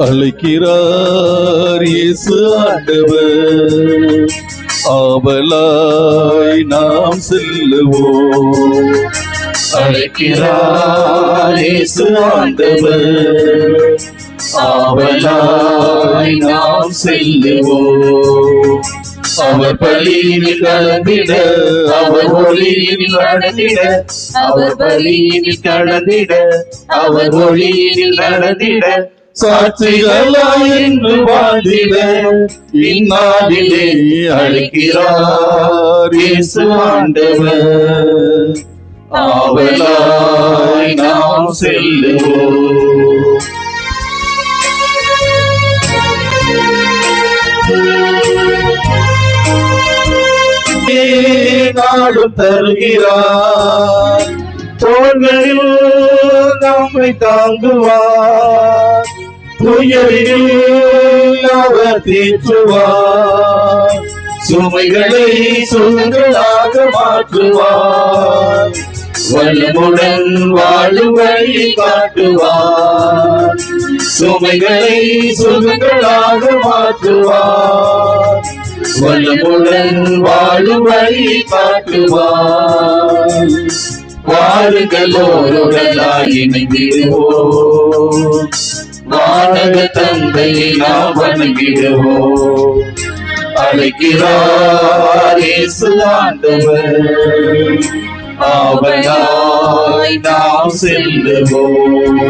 அழைக்கிறார் இயேசு ஆண்டவர், ஆவலாய் நாம் செல்லுவோம். அழைக்கிறார் இயேசு ஆண்டவர், ஆவலாய் நாம் செல்லுவோம். அவர் பலியில் கலந்திட, அவர் ஒளியில் நடந்திட, அவர் பலியில் கலந்திட, அவர் ஒளியில் நடந்திட, சாட்சிகளாய் என்று வாழ்ந்திட இந்நாளிலே அழைக்கிறார் இயேசு ஆண்டவர், ஆவலாய் நாம் செல்லுவோம். நாடும் தருகிறார், தோள்களில் நம்மை தாங்குவார், துயரில் அவர் தீர்த்துவார், சுமைகளை சுகங்களாக மாற்றுவார், வல்லமுடன் வாழும் வழி காட்டுவார், சுமைகளை சுகங்களாக மாற்றுவார், வல்லமுடன் வாழும் வழி காட்டுவார். வாருங்களோருடலாய் இணைந்திடுவோம், வானக தந்தையை நாம் வணங்கிடுவோம். அழைக்கிறார் இயேசு ஆண்டவர், ஆவலாய் நாம் செல்லுவோம்.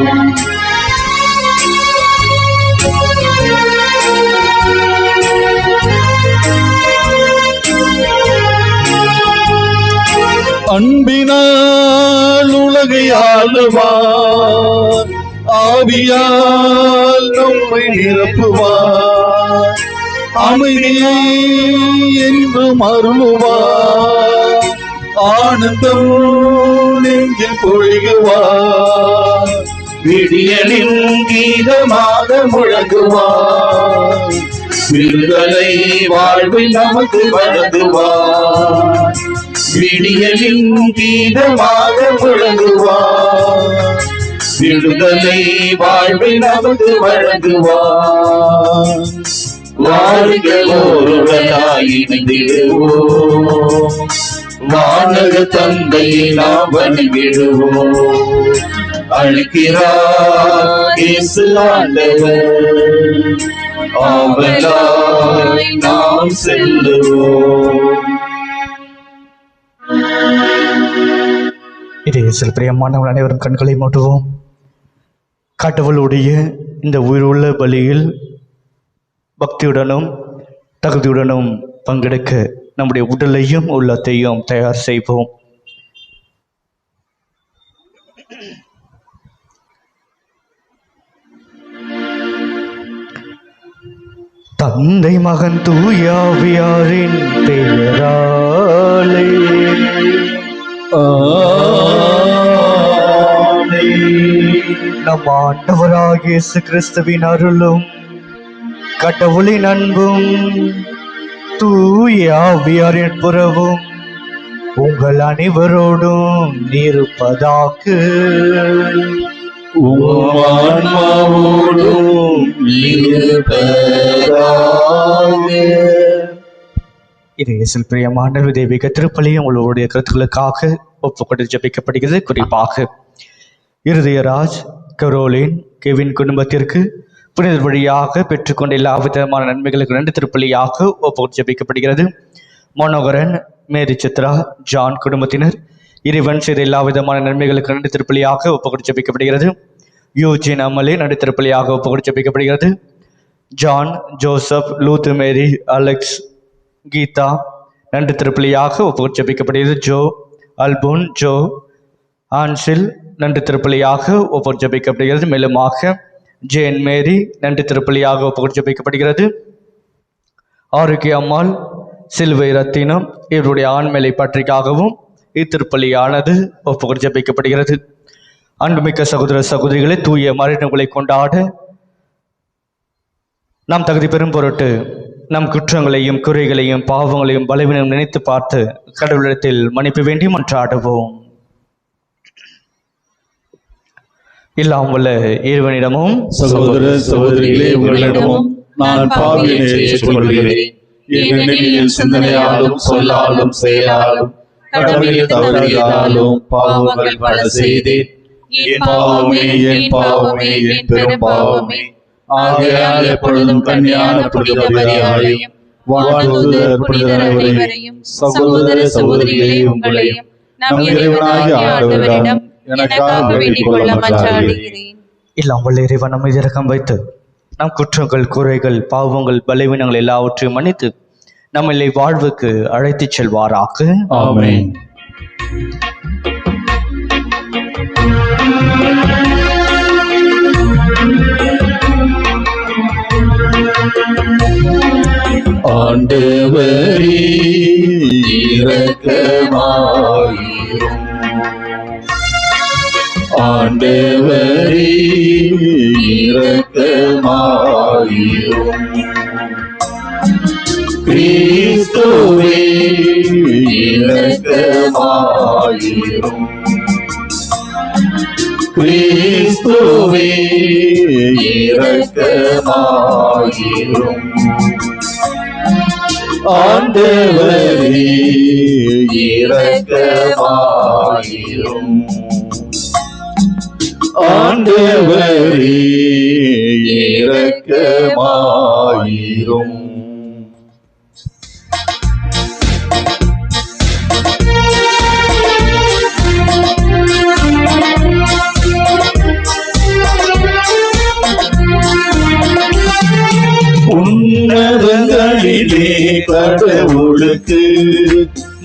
அன்பினால் உலகை ஆளுவார், ஆவியால் நம்மை நிரப்புவார், அமைதியை என்றும் அருளுவார், ஆனந்தம் நெஞ்சில் பொழிகுவார், விடியலின் கீதமாக முழங்குவார், விடுதலை வாழ்வில் நமக்கு வழங்குவார், விடியலின் கீதமாக முழங்குவார், விடுதலை வாழ்வில் நமக்கு வழங்குவார். வாருங்களோருடனாய் இணைந்திடுவோம், வானக தந்தையை நாம் வணங்கிடுவோம். அழைக்கிறார் இயேசு ஆண்டவர், ஆவலாய் நாம் செல்லுவோம். இயேசுவில் பிரியமானவர்கள் அனைவரும் கண்களை மூட்டுவோம். கடவுளுடைய இந்த உயிருள்ள பலியில் பக்தியுடனும் தகுதியுடனும் பங்கெடுக்க நம்முடைய உடலையும் உள்ளத்தையும் தயார் செய்வோம். தந்தை மகன் தூயாவியாரின் பெயராலே நம் ஆண்டவராகிய இயேசு கிறிஸ்துவின் அருளும் கடவுளின் அன்பும் தூய ஆவியாரின் புறவும் உங்கள் அனைவரோடும் இருப்பதாக. இயேசுவில் பிரியமான தெய்வீக திருப்பலியும் உங்களுடைய கருத்துக்களுக்காக ஒப்புக்கொண்டு ஜெபிக்கப்படுகிறது. குறிப்பாக இருதயராஜ், கரோலின், கெவின் குடும்பத்திற்கு புனிதர் வழியாக பெற்றுக்கொண்ட எல்லா விதமான நன்மைகளுக்கு நன்றி திருப்பலியாக ஒப்புக்கொண்டு ஜெபிக்கப்படுகிறது. மனோகரன், மேரி சித்ரா, ஜான் குடும்பத்தினர் இறைவன் செய்த எல்லா விதமான நன்மைகளுக்கு நன்றி திருப்பலியாக ஒப்புக்கொண்டு ஜெபிக்கப்படுகிறது. யூஜின் அமலே நன்றி திருப்பலியாக ஒப்புக்கொண்டு ஜெபிக்கப்படுகிறது. ஜான், ஜோசப், லூத்து மேரி, அலெக்ஸ், கீதா நன்றி திருப்பலியாக ஒப்புக்கொண்டு ஜெபிக்கப்படுகிறது. ஜோ, அல்போன், ஜோ, ஆன்சில் நன்றி திருப்பலியாக ஒப்புக்கொண்டு ஜெபிக்கப்படுகிறது. மேலுமாக ஜேன் மேரி நன்றி திருப்பலியாக ஒப்புக்கொண்டு ஜெபிக்கப்படுகிறது. ஆரோக்கிய அம்மாள், சிலுவை ரத்தினம் இவருடைய ஆண்மேலை பற்றிக்காகவும் இத்திருப்பலியானது ஒப்புக்கொண்டு ஜெபிக்கப்படுகிறது. அன்புமிக்க சகோதர சகோதரிகளை, தூய மறைநூல்களை கொண்டாட நாம் தகுதி பெறும் பொருட்டு நம் குற்றங்களையும் குறைகளையும் பாவங்களையும் பலவீனம் நினைத்து பார்த்து கடவுளிடத்தில் மன்னிப்பு வேண்டி மன்றாடுவோம். எல்லாம் வல்ல இறைவனிடமும் சகோதர சகோதரிகளே, உங்களிடமும் நான் பாவியை ஏற்றுக்கொள்கிறேன். ஏனெனில் என் சிந்தனையாலும் சொல்லாலும் செயலாலும் கடமையில் தவறியதாலும் பாவங்கள் பல செய்தேன். என் பாவமே, என் பாவமே, என் பெரும் பாவமே. ஆகையால் எப்பொழுதும் கன்னியான புனித மரியாதையும் வானதூதர் புனிதர் அனைவரையும் சகோதர சகோதரிகளே, உங்களையும் நம் இறைவனாகிய ஆண்டவரிடம் எனக்காக வேண்டிக் கொள்ள மன்றாடுகிறேன். எல்லாம் வல்ல இறைவன் நம்மை இரக்கம் வைத்து நம் குற்றங்கள், குறைகள், பாவங்கள், பலவீனங்கள் எல்லாவற்றையும் மன்னித்து நம்மளை வாழ்வுக்கு அழைத்துச் செல்வாராக. ஆமென். ஆண்டவரே இரக்கமாயிரும். ஆண்டவரே இரக்கமாயிரும். கிறிஸ்துவே இரக்கமாயிரும். கிறிஸ்துவே இரக்கமாயிரும். ஆண்டவரே இரக்கமாயிரும். ஆண்டவரே இரக்கமாயிரும். உன்னதங்களிலே கடவுளுக்கு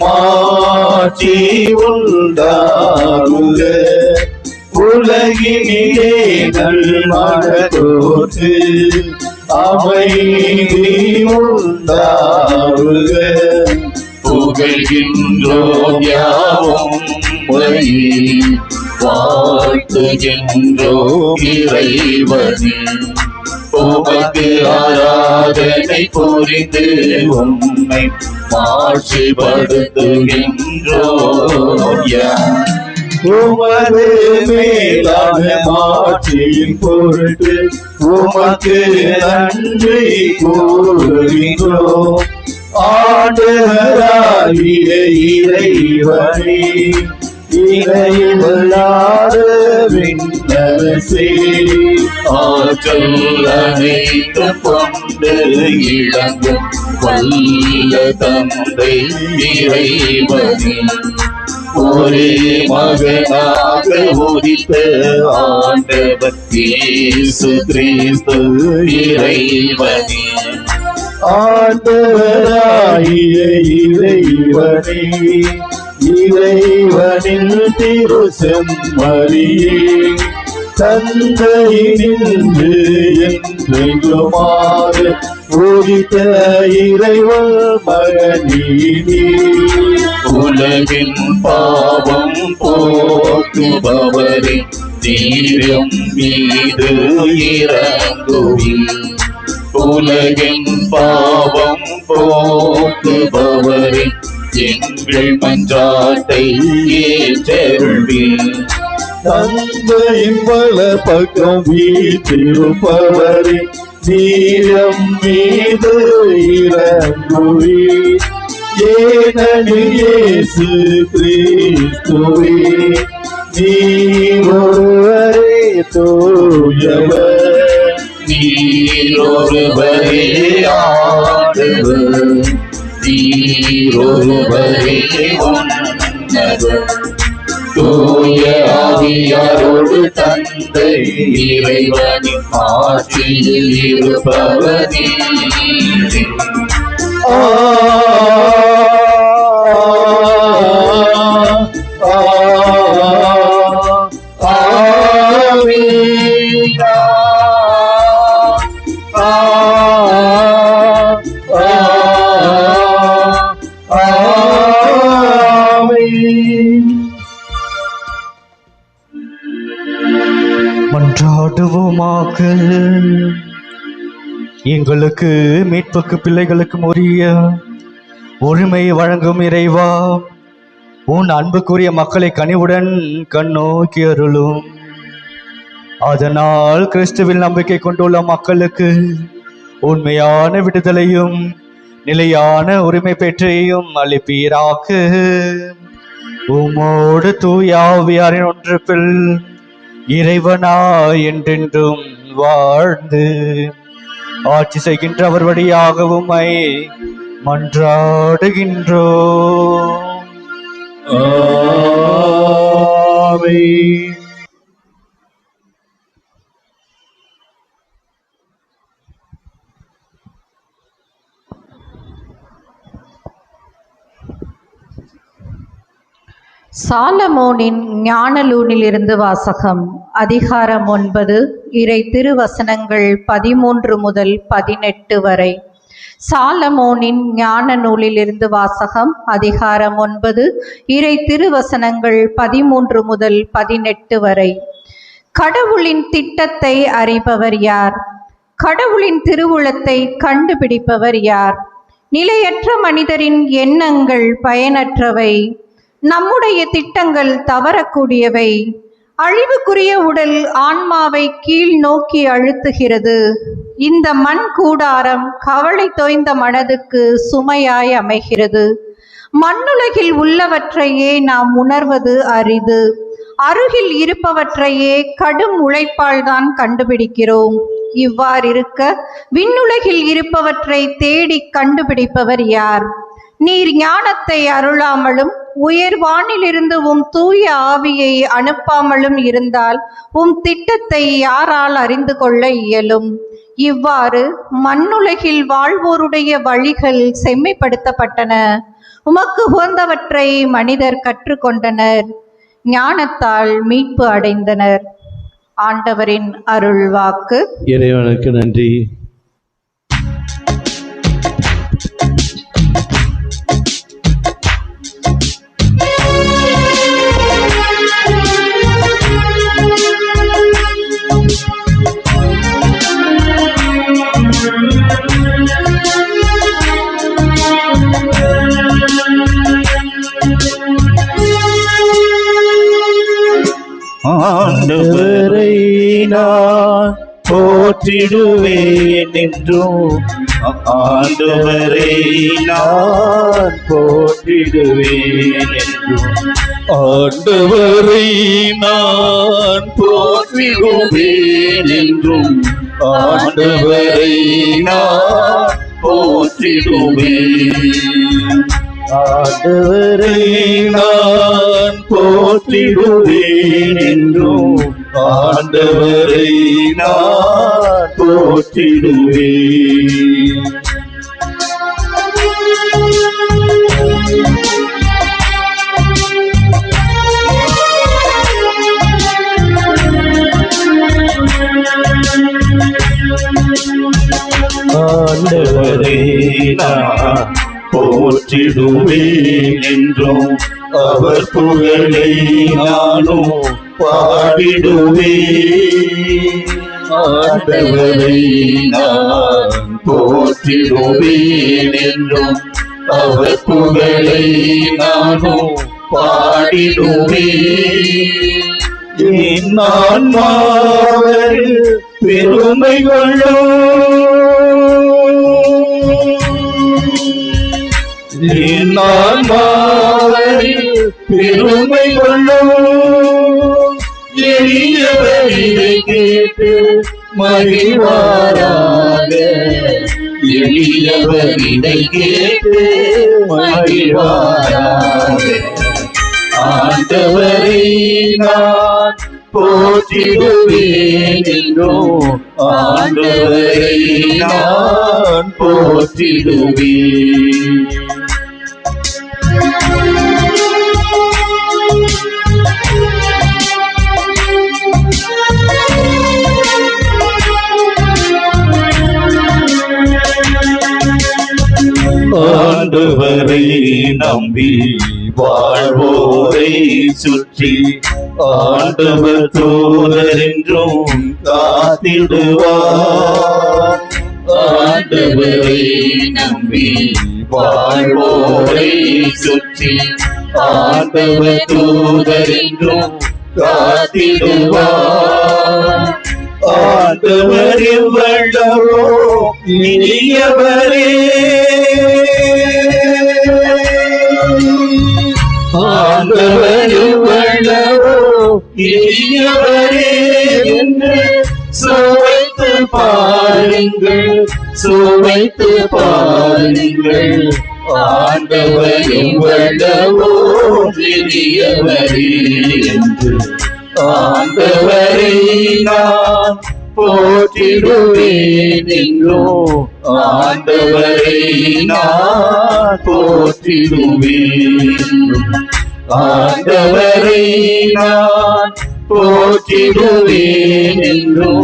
மாட்சி உண்டாகுக. உலகினிலே நல்மனதோர்க்கு அமைதி உண்டாகுக. புகழ்கின்றோம் யாவும் உம்மையே, வாழ்த்துகின்றோம் இறைவனே. உமக்கு ஆராதனை புரிந்து உம்மை மாட்சிப்படுத்துகின்றோம் யாம். உமது மேலான மாட்சியின் பொருட்டு உமக்கு நன்றி கூறுகின்றோம். ஆண்டவராகிய இறைவனே, இறைவல்லாத விண்ணரசே, ஆற்றல் அனைத்தும் கொண்டு இளங்கும் வல்ல தந்தை இறைவனே, ஒரே மகனாக உதித்த ஆண்டவர் இயேசு கிறிஸ்து இறைவனே, ஆண்டவராகிய இறைவனே, இறைவனின் திரு செம்மறியே, தந்தையினின்று என்றென்றுமாக உதித்த இறைவன் மகனீனே, உலகின் பாவம் போக்குபவரே, தீரம் மீது இறங்குவீர். உலகின் பாவம் போக்குபவரே, எங்கள் மன்றாட்டை ஏற்றருள்வீர். தந்தையின் பல பக்கம் வீற்றிருப்பவரே, நீரம் மீது இறங்குவீர். ஏனெனில் இயேசு கிறிஸ்துவே, நீர் ஒருவரே தூயவர். நீர் ஒருவரே ஆண்டவர், நீர் ஒருவரே உன்னதர். தூய ஆவியாரோடு தந்தை இறைவனின் ஆட்சியில் இருப்பவனே. மன்றாடுவோமாக. எங்களுக்கு மீட்புக்கு பிள்ளைகளுக்கும் உரிய உரிமையை வழங்கும் இறைவா, உன் அன்புக்குரிய மக்களை கனிவுடன் கண்ணோக்கி அருளும். அதனால் கிறிஸ்துவில் நம்பிக்கை கொண்டுள்ள மக்களுக்கு உண்மையான விடுதலையும் நிலையான உரிமை பெற்றையும் அளிப்பீராக. உமோடு தூய ஆவியாரின் ஒன்றுக்குள் இறைவனாய் என்றென்றும் வாழ்ந்து ஆட்சி செய்கின்ற அவர் வழியாக உம்மை மன்றாடுகின்றோம். ஆமென். சாலமோனின் ஞானநூலிலிருந்து வாசகம். அதிகாரம் 9, இறை திருவசனங்கள் 13 முதல் 18 வரை. சாலமோனின் ஞான நூலிலிருந்து வாசகம். அதிகாரம் 9, இறை திருவசனங்கள் 13 முதல் 18 வரை. கடவுளின் திட்டத்தை அறிபவர் யார்? கடவுளின் திருவுளத்தை கண்டுபிடிப்பவர் யார்? நிலையற்ற மனிதரின் எண்ணங்கள் பயனற்றவை. நம்முடைய திட்டங்கள் தவறக்கூடியவை. அழிவுக்குரிய உடல் ஆன்மாவை கீழ் நோக்கி அழுத்துகிறது. இந்த மண் கூடாரம் கவலை தோய்ந்த மனதுக்கு சுமையாய் அமைகிறது. மண்ணுலகில் உள்ளவற்றையே நாம் உணர்வது அரிது. அருகில் இருப்பவற்றையே கடும் உழைப்பால் தான் கண்டுபிடிக்கிறோம். இவ்வாறிருக்க விண்ணுலகில் இருப்பவற்றை தேடி கண்டுபிடிப்பவர் யார்? நீர் ஞானத்தை அருளாமலும் உயர்வானிலிருந்து உம் தூய ஆவியை அனுப்பாமலும் இருந்தால் உம் திட்டத்தை யாரால் அறிந்து கொள்ள இயலும்? இவ்வாறு மண்ணுலகில் வாழ்வோருடைய வழிகள் செம்மைப்படுத்தப்பட்டன. உமக்கு உகந்தவற்றை மனிதர் கற்றுக்கொண்டனர். ஞானத்தால் மீட்பு அடைந்தனர். ஆண்டவரின் அருள் வாக்கு. இறைவனுக்கு நன்றி. ஆண்டவரை நான் போற்றிடுவேன் என்றும், ஆண்டவரை நான் போற்றிடுவேன் என்றும், ஆண்டவரை நான் போற்றிடுவேன் என்றும், ஆண்டவரை நான் போற்றிடுவேன். ஆண்டவரை நான் போற்றிடுவேன் என்றும், ஆண்டவரை நான் போற்றிடுவேன். ஆண்டவரை நான் போற்றிடுவேன் என்றும், அவர் புகழை நானும் பாடிடுவேன். ஆண்டவரை நான் போற்றிடுவேன் என்றும், அவர் புகழை நானும் பாடிடுவேன். என் ஆன்மாவில் பெருமை கொள்ளும், என் ஆன்மாவில் பெருமை கொள்ளும். எளியவர் இதை கேட்டு மகிழ்வாராக, எளியவர் இதை கேட்டு மகிழ்வாராக. ஆண்டவரை நான் போற்றிடுவேன் என்றும், ஆண்டவரை நான் போற்றிடுவேன். ஆண்டவரை நம்பி வாழ்வோரை சுற்றி ஆண்டவர் தூதர் என்றும் காத்திடுவார். ஆண்டவரை நம்பி வாழ்வோரை சுற்றி ஆண்டவர் தூதர் என்றும் காத்திடுவார். ஆண்டவர் எவ்வளவோ இனியவரே, ஆண்டவர் எவ்வளவோ இனியவரே என்று சுவைத்து பாருங்கள், சுவைத்து பாருங்கள். ஆண்டவர் எவ்வளவோ இனியவரே என்று ஆண்டவரை நான் போற்றிடுவேன் என்றோ, ஆண்டவரை நான் போற்றிடுவேன், ஆண்டவரை நான் போற்றிடுவேன் என்றோ,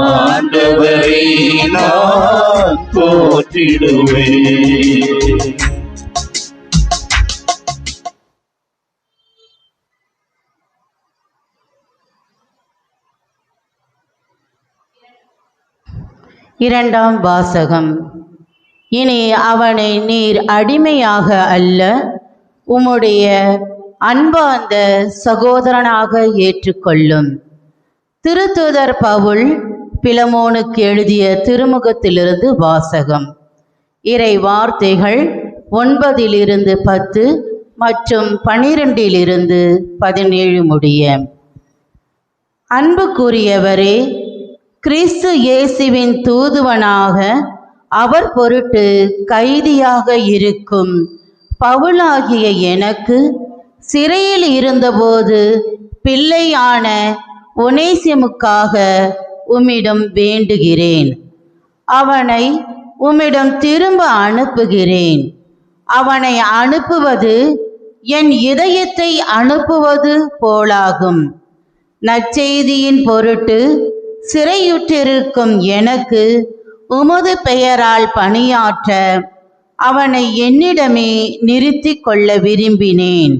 ஆண்டவரை நான் போற்றிடுவேன். இரண்டாம் வாசகம். இனி அவனை நீர் அடிமையாக அல்ல, உம்முடைய அன்பார்ந்த சகோதரனாக ஏற்றுக்கொள்ளும். திருத்தூதர் பவுல் பிலமோனுக்கு எழுதிய திருமுகத்திலிருந்து வாசகம். இறை வார்த்தைகள் 9-10 மற்றும் 12-17 முடிய. அன்புக்குரியவரே, கிறிஸ்து இயேசுவின் தூதுவனாக அவர் பொருட்டு கைதியாக இருக்கும் பவுலாகிய எனக்கு சிறையில் இருந்தபோது பிள்ளையான ஒனேசிமுக்காக உம்மிடம் வேண்டுகிறேன். அவனை உம்மிடம் திரும்ப அனுப்புகிறேன். அவனை அனுப்புவது என் இதயத்தை அனுப்புவது போலாகும். நற்செய்தியின் பொருட்டு சிறையுற்றிருக்கும் எனக்கு உமது பெயரால் பணியாற்ற அவனை என்னிடமே நிறுத்தி கொள்ள விரும்பினேன்.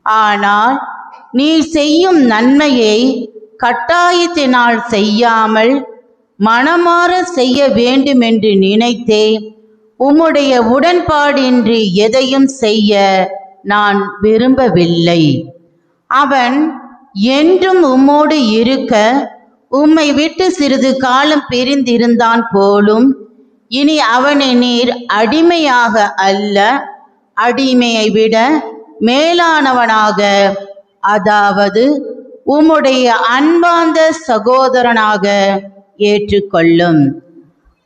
ஆனால் நீ செய்யும் நன்மையை கட்டாயத்தினால் செய்யாமல் மனமாற செய்ய வேண்டுமென்று நினைத்தே உம்முடைய உடன்பாடின்றி எதையும் செய்ய நான் விரும்பவில்லை. அவன் என்றும் உம்மோடு இருக்க உம்மை விட்டு சிறிது காலம் பிரிந்திருந்தான் போலும். இனி அவனை நீர் அடிமையாக அல்ல, அடிமையை விட மேலானவனாக, அதாவது உம்முடைய அன்பார்ந்த சகோதரனாக ஏற்றுக்கொள்ளும்.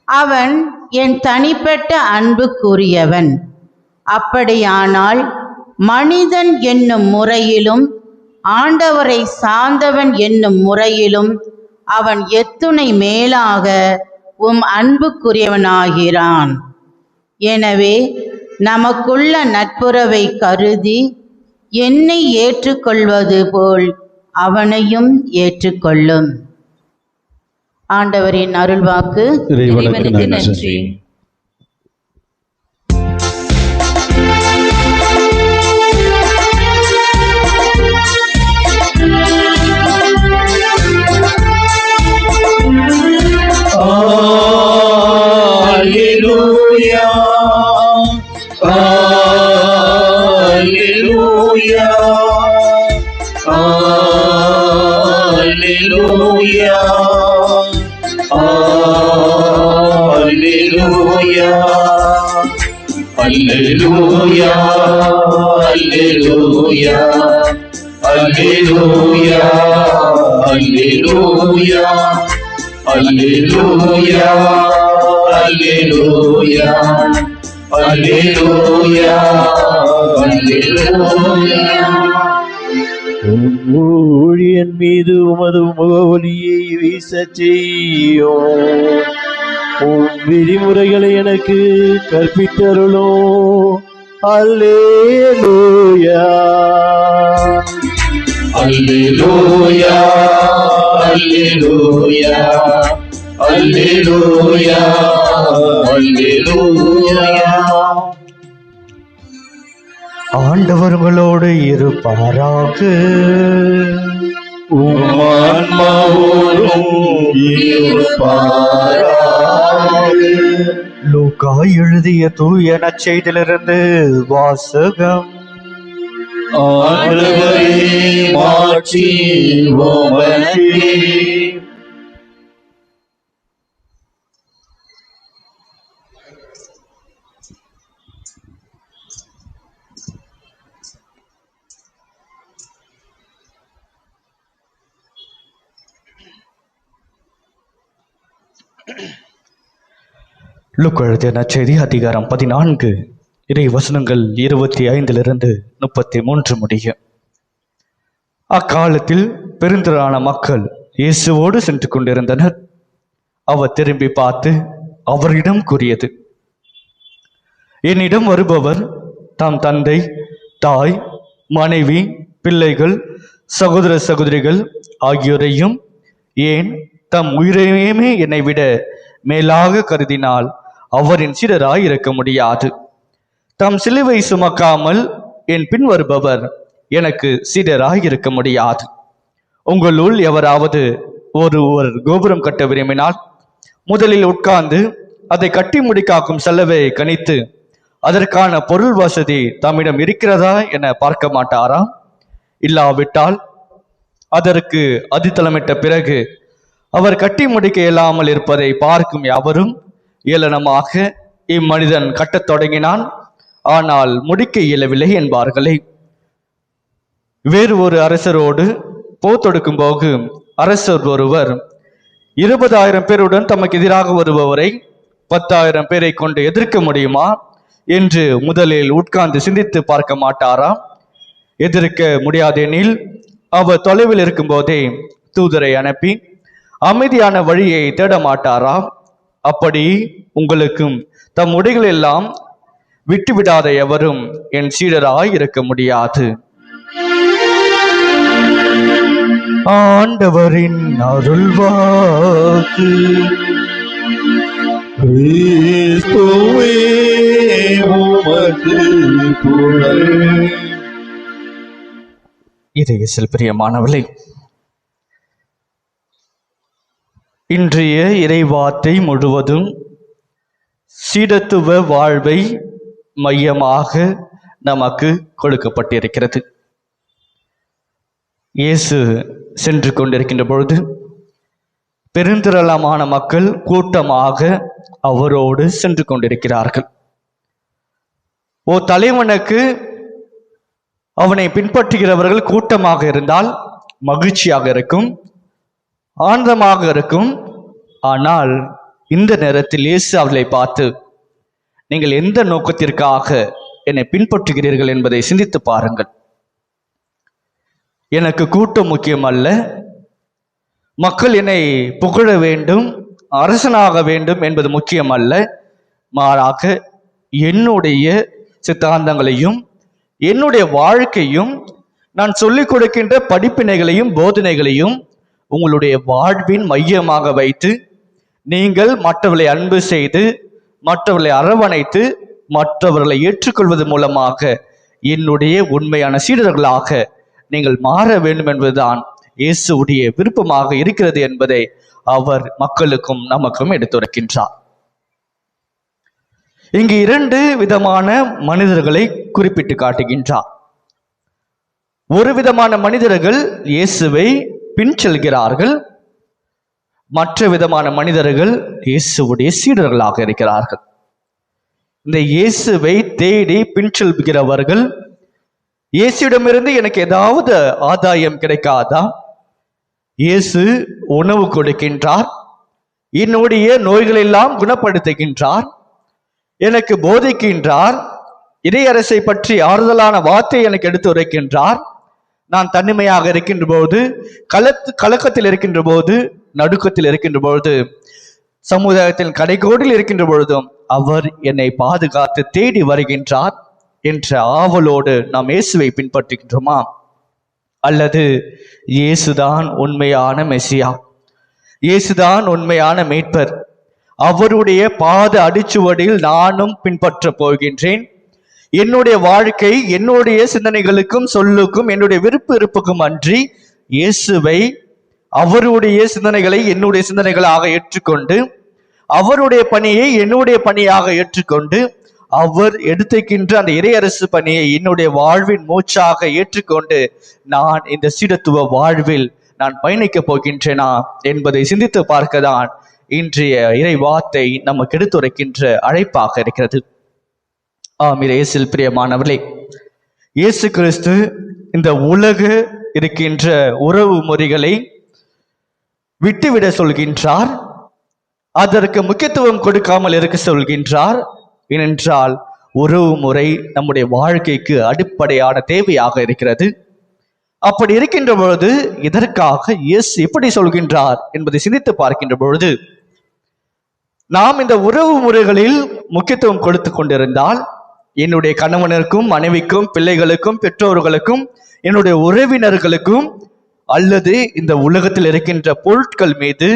அவன் என் தனிப்பட்ட அன்புக்குரியவன். அப்படியானால் மனிதன் என்னும் முறையிலும் ஆண்டவரை சார்ந்தவன் என்னும் முறையிலும் அவன் எத்துணை மேலாக உம் அன்புக்குரியவனாகிறான். எனவே நமக்குள்ள நட்புறவை கருதி என்னை ஏற்றுக்கொள்வது போல் அவனையும் ஏற்றுக்கொள்ளும். ஆண்டவரின் அருள்வாக்கு. இறைவனுக்கு நன்றி. Alleluia, Alleluia, Alleluia, Alleluia, Alleluia, Alleluia, Alleluia, Alleluia, Alleluia, Alleluia, Alleluia, Alleluia. ஊழியன் மீது உமது முகவொலியை வீசச் செய்யும். உம் விதிமுறைகளை எனக்கு கற்பித்தருளும். அல்லேலூயா, அல்லேலூயா, அல்லேலூயா, அல்லேலூயா, அல்லேலூயா. ஆண்டவர் உங்களோடு இருப்பாராக. உம் ஆன்மாவோடும் இருப்பாராக. லூக்கா எழுதிய தூய நற்செய்தியிலிருந்து வாசகம். ஆண்டவரே மாட்சி உமக்கே. லூக்கா எழுதிய நற்செய்தி அதிகாரம் 14 இறை வசனங்கள் 25 33 முடிய. அக்காலத்தில் பெருந்திரளான மக்கள் இயேசுவோடு சென்று கொண்டிருந்தனர். அவர் திரும்பி பார்த்து அவரிடம் கூறியது, என்னிடம் வருபவர் தம் தந்தை, தாய், மனைவி, பிள்ளைகள், சகோதர சகோதரிகள் ஆகியோரையும், ஏன் தம் உயிரையுமே என்னை விட மேலாக கருதினால் அவரின் சீடராய் இருக்க முடியாது. தம் சிலுவை சுமக்காமல் என் பின் வருபவர் எனக்கு சீடராய் இருக்க முடியாது. உங்களுள் எவராவது ஒருவர் கோபுரம் கட்ட விரும்பினால் முதலில் உட்கார்ந்து அதை கட்டி முடிக்காக்கும் செலவை கணித்து அதற்கான பொருள் வசதி தம்மிடம் இருக்கிறதா என பார்க்க மாட்டாரா? இல்லாவிட்டால் அதற்கு அடித்தளமிட்ட பிறகு அவர் கட்டி முடிக்க இயலாமல் இருப்பதை பார்க்கும் எவரும் ஏளனமாக இம்மனிதன் கட்டத் தொடங்கினான், ஆனால் முடிக்க இயலவில்லை என்பார்களே. வேறு ஒரு அரசரோடு போர் தொடுக்கும் போது அரசர் ஒருவர் 20,000 பேருடன் தமக்கு எதிராக வருபவரை 10,000 பேரை கொண்டு எதிர்க்க முடியுமா என்று முதலில் உட்கார்ந்து சிந்தித்து பார்க்க மாட்டாரா? எதிர்க்க முடியாதெனில் அவர் தொலைவில் இருக்கும் போதே தூதரை அனுப்பி அமைதியான வழியை தேட மாட்டாரா? அப்படி உங்களுக்கும் தம் உடைகள் எல்லாம் விட்டுவிடாத எவரும் என் சீடராய் இருக்க முடியாது. ஆண்டவரின் அருள்வாக்கு. கிறிஸ்துவே உமக்கு புகழ். இதயத்தில் பிரியமானவர்களே, இன்றைய இறைவார்த்தை முழுவதும் சீடத்துவ வாழ்வை மையமாக நமக்கு கொடுக்கப்பட்டிருக்கிறது. இயேசு சென்று கொண்டிருக்கின்ற பொழுது பெருந்திரளமான மக்கள் கூட்டமாக அவரோடு சென்று கொண்டிருக்கிறார்கள். தலைவனுக்கு அவனை பின்பற்றுகிறவர்கள் கூட்டமாக இருந்தால் மகிழ்ச்சியாக இருக்கும், ஆனந்தமாக இருக்கும். ஆனால் இந்த நேரத்தில் இயேசு அவர்களை பார்த்து, நீங்கள் எந்த நோக்கத்திற்காக என்னை பின்பற்றுகிறீர்கள் என்பதை சிந்தித்து பாருங்கள். எனக்கு கூட்டம் முக்கியம் அல்ல, மக்கள் என்னை புகழ வேண்டும், அரசனாக வேண்டும் என்பது முக்கியம் அல்ல. மாறாக என்னுடைய சித்தாந்தங்களையும் என்னுடைய வாழ்க்கையும் நான் சொல்லிக் கொடுக்கின்ற படிப்பினைகளையும் போதனைகளையும் உங்களுடைய வாழ்வின் மையமாக வைத்து நீங்கள் மற்றவர்களை அன்பு செய்து, மற்றவர்களை அரவணைத்து, மற்றவர்களை ஏற்றுக்கொள்வது மூலமாக என்னுடைய உண்மையான சீடர்களாக நீங்கள் மாற வேண்டும் என்பதுதான் இயேசுடைய விருப்பமாக இருக்கிறது என்பதை அவர் மக்களுக்கும் நமக்கும் எடுத்துரைக்கின்றார். இங்கு 2 விதமான மனிதர்களை குறிப்பிட்டு காட்டுகின்றார். ஒரு விதமான மனிதர்கள் இயேசுவை பின் செல்கிறார்கள், மற்ற விதமான மனிதர்கள் இயேசுவுடைய சீடர்களாக இருக்கிறார்கள். இந்த இயேசுவை தேடி பின் செல்கிறவர்கள், இயேசுவிடமிருந்து எனக்கு ஏதாவது ஆதாயம் கிடைக்காதா? இயேசு உணவு கொடுக்கின்றார், என்னுடைய நோய்களெல்லாம் குணப்படுத்துகின்றார், எனக்கு போதிக்கின்றார், இறையரசை பற்றி ஆறுதலான வார்த்தை எனக்கு எடுத்து உரைக்கின்றார். நான் தனிமையாக இருக்கின்ற போது, கலக்கத்தில் இருக்கின்ற போது, நடுக்கத்தில் இருக்கின்ற பொழுது, சமுதாயத்தின் கடைகோடில் இருக்கின்ற பொழுதும் அவர் என்னை பாதுகாத்து தேடி வருகின்றார் என்ற ஆவலோடு நாம் இயேசுவை பின்பற்றுகின்றோமா? அல்லது இயேசுதான் உண்மையான மெசியா, இயேசுதான் உண்மையான மீட்பர், அவருடைய பாத அடிச்சுவடியில் நானும் பின்பற்ற போகின்றேன், என்னுடைய வாழ்க்கை என்னுடைய சிந்தனைகளுக்கும் சொல்லுக்கும் என்னுடைய விருப்பு இருப்புக்கும் அன்றி இயேசுவை, அவருடைய சிந்தனைகளை என்னுடைய சிந்தனைகளாக ஏற்றுக்கொண்டு, அவருடைய பணியை என்னுடைய பணியாக ஏற்றுக்கொண்டு, அவர் எடுத்துக்கின்ற அந்த இறையரசு பணியை என்னுடைய வாழ்வின் மூச்சாக ஏற்றுக்கொண்டு நான் இந்த சீடத்துவ வாழ்வில் நான் பயணிக்கப் போகின்றேனா என்பதை சிந்தித்து பார்க்கதான் இன்றைய இறை வார்த்தை நமக்கு எடுத்துரைக்கின்ற அழைப்பாக இருக்கிறது. இயேசுவில் பிரியமானவர்களே, இயேசு கிறிஸ்து இந்த உலக இருக்கின்ற உறவு முறைகளை விட்டுவிட சொல்கின்றார். அதற்கு முக்கியத்துவம் கொடுக்காமல் இருக்க சொல்கின்றார். ஏனென்றால் உறவு முறை நம்முடைய வாழ்க்கைக்கு அடிப்படையான தேவையாக இருக்கிறது. அப்படி இருக்கின்ற பொழுது இதற்காக இயேசு எப்படி சொல்கின்றார் என்பதை சிந்தித்து பார்க்கின்ற பொழுது, நாம் இந்த உறவு முறைகளில் முக்கியத்துவம் கொடுத்து கொண்டிருந்தால் என்னுடைய கணவனுக்கும் மனைவிக்கும் பிள்ளைகளுக்கும் பெற்றோர்களுக்கும் என்னுடைய உறவினர்களுக்கும் அல்லது இந்த உலகத்தில் இருக்கின்ற பொருட்கள் மீது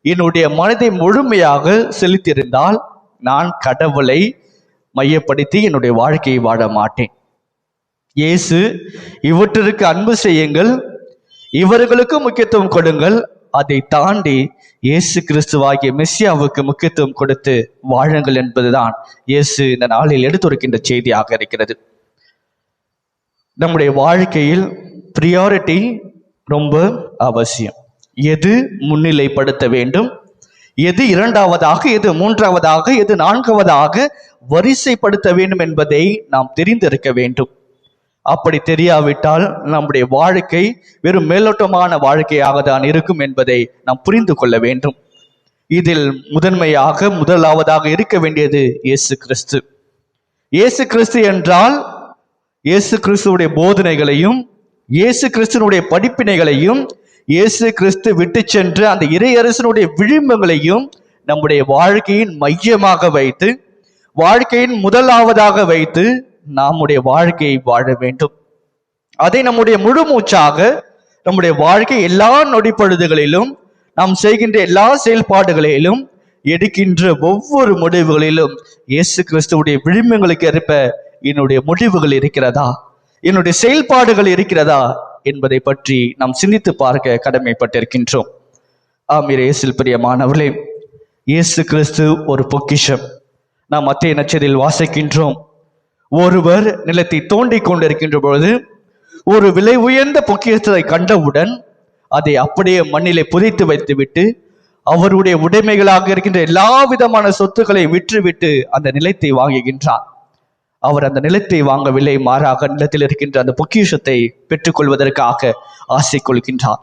என்னுடைய மனதை முழுமையாக செலுத்தியிருந்தால் நான் கடவுளை மையப்படுத்தி என்னுடைய வாழ்க்கையை வாழ மாட்டேன். இயேசு இவற்றிற்கு அன்பு செய்யுங்கள், இவர்களுக்கு முக்கியத்துவம் கொடுங்கள், அதை தாண்டி இயேசு கிறிஸ்துவாகிய மெஸ்ஸியாவுக்கு முக்கியத்துவம் கொடுத்து வாழுங்கள் என்பதுதான் இயேசு இந்த நாளில் எடுத்துரைக்கின்ற செய்தியாக இருக்கிறது. நம்முடைய வாழ்க்கையில் பிரியாரிட்டி ரொம்ப அவசியம். எது முன்னிலைப்படுத்த வேண்டும், எது இரண்டாவதாக, எது மூன்றாவதாக, எது நான்காவதாக வரிசைப்படுத்த வேண்டும் என்பதை நாம் தெரிந்திருக்க வேண்டும். அப்படி தெரியாவிட்டால் நம்முடைய வாழ்க்கை வெறும் மேலோட்டமான வாழ்க்கையாக தான் இருக்கும் என்பதை நாம் புரிந்து கொள்ள வேண்டும். இதில் முதலாவதாக இருக்க வேண்டியது இயேசு கிறிஸ்து. இயேசு கிறிஸ்து என்றால் இயேசு கிறிஸ்துவுடைய போதனைகளையும் இயேசு கிறிஸ்துவனுடைய படிப்பினைகளையும் இயேசு கிறிஸ்து விட்டு சென்ற அந்த இறையரசனுடைய விளிம்புகளையும் நம்முடைய வாழ்க்கையின் மையமாக வைத்து, வாழ்க்கையின் முதலாவதாக வைத்து நம்முடைய வாழ்க்கையை வாழ வேண்டும். அதை நம்முடைய முழு மூச்சாக நம்முடைய வாழ்க்கை எல்லா நொடிப்பொழுதுகளிலும் நாம் செய்கின்ற எல்லா செயல்பாடுகளிலும் எடுக்கின்ற ஒவ்வொரு முடிவுகளிலும் இயேசு கிறிஸ்துவுடைய விளிம்புகளுக்கு ஏற்ப என்னுடைய முடிவுகள் இருக்கிறதா, என்னுடைய செயல்பாடுகள் இருக்கிறதா என்பதை பற்றி நாம் சிந்தித்து பார்க்க கடமைப்பட்டிருக்கின்றோம். இயேசுவில் பிரியமானவர்களே, இயேசு கிறிஸ்து ஒரு பொக்கிஷம். நாம் மத்தேயு நற்செய்தியில் வாசிக்கின்றோம், ஒருவர் நிலத்தை தோண்டி கொண்டிருக்கின்ற பொழுது ஒரு விலை உயர்ந்த பொக்கிஷத்தை கண்டவுடன் அதை அப்படியே மண்ணிலே புதைத்து வைத்துவிட்டு அவருடைய உடைமைகளாக இருக்கின்ற எல்லா விதமான சொத்துக்களை விற்றுவிட்டு அந்த நிலத்தை வாங்குகின்றார். அவர் அந்த நிலத்தை வாங்கவில்லை, மாறாக நிலத்தில் இருக்கின்ற அந்த பொக்கிஷத்தை பெற்றுக்கொள்வதற்காக ஆசை கொள்கின்றார்.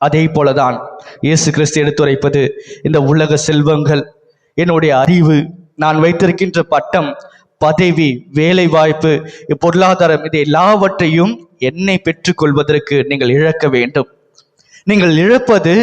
அதே போலதான் இயேசு கிறிஸ்து எடுத்துரைப்பது, இந்த உலக செல்வங்கள், என்னுடைய அறிவு, நான் வைத்திருக்கின்ற பட்டம், பதவி, வேலை வாய்ப்பு, பொருளாதாரம், இது எல்லாவற்றையும் என்னை பெற்றுக்கொள்வதற்கு நீங்கள் இழக்க வேண்டும். நீங்கள் இழப்பது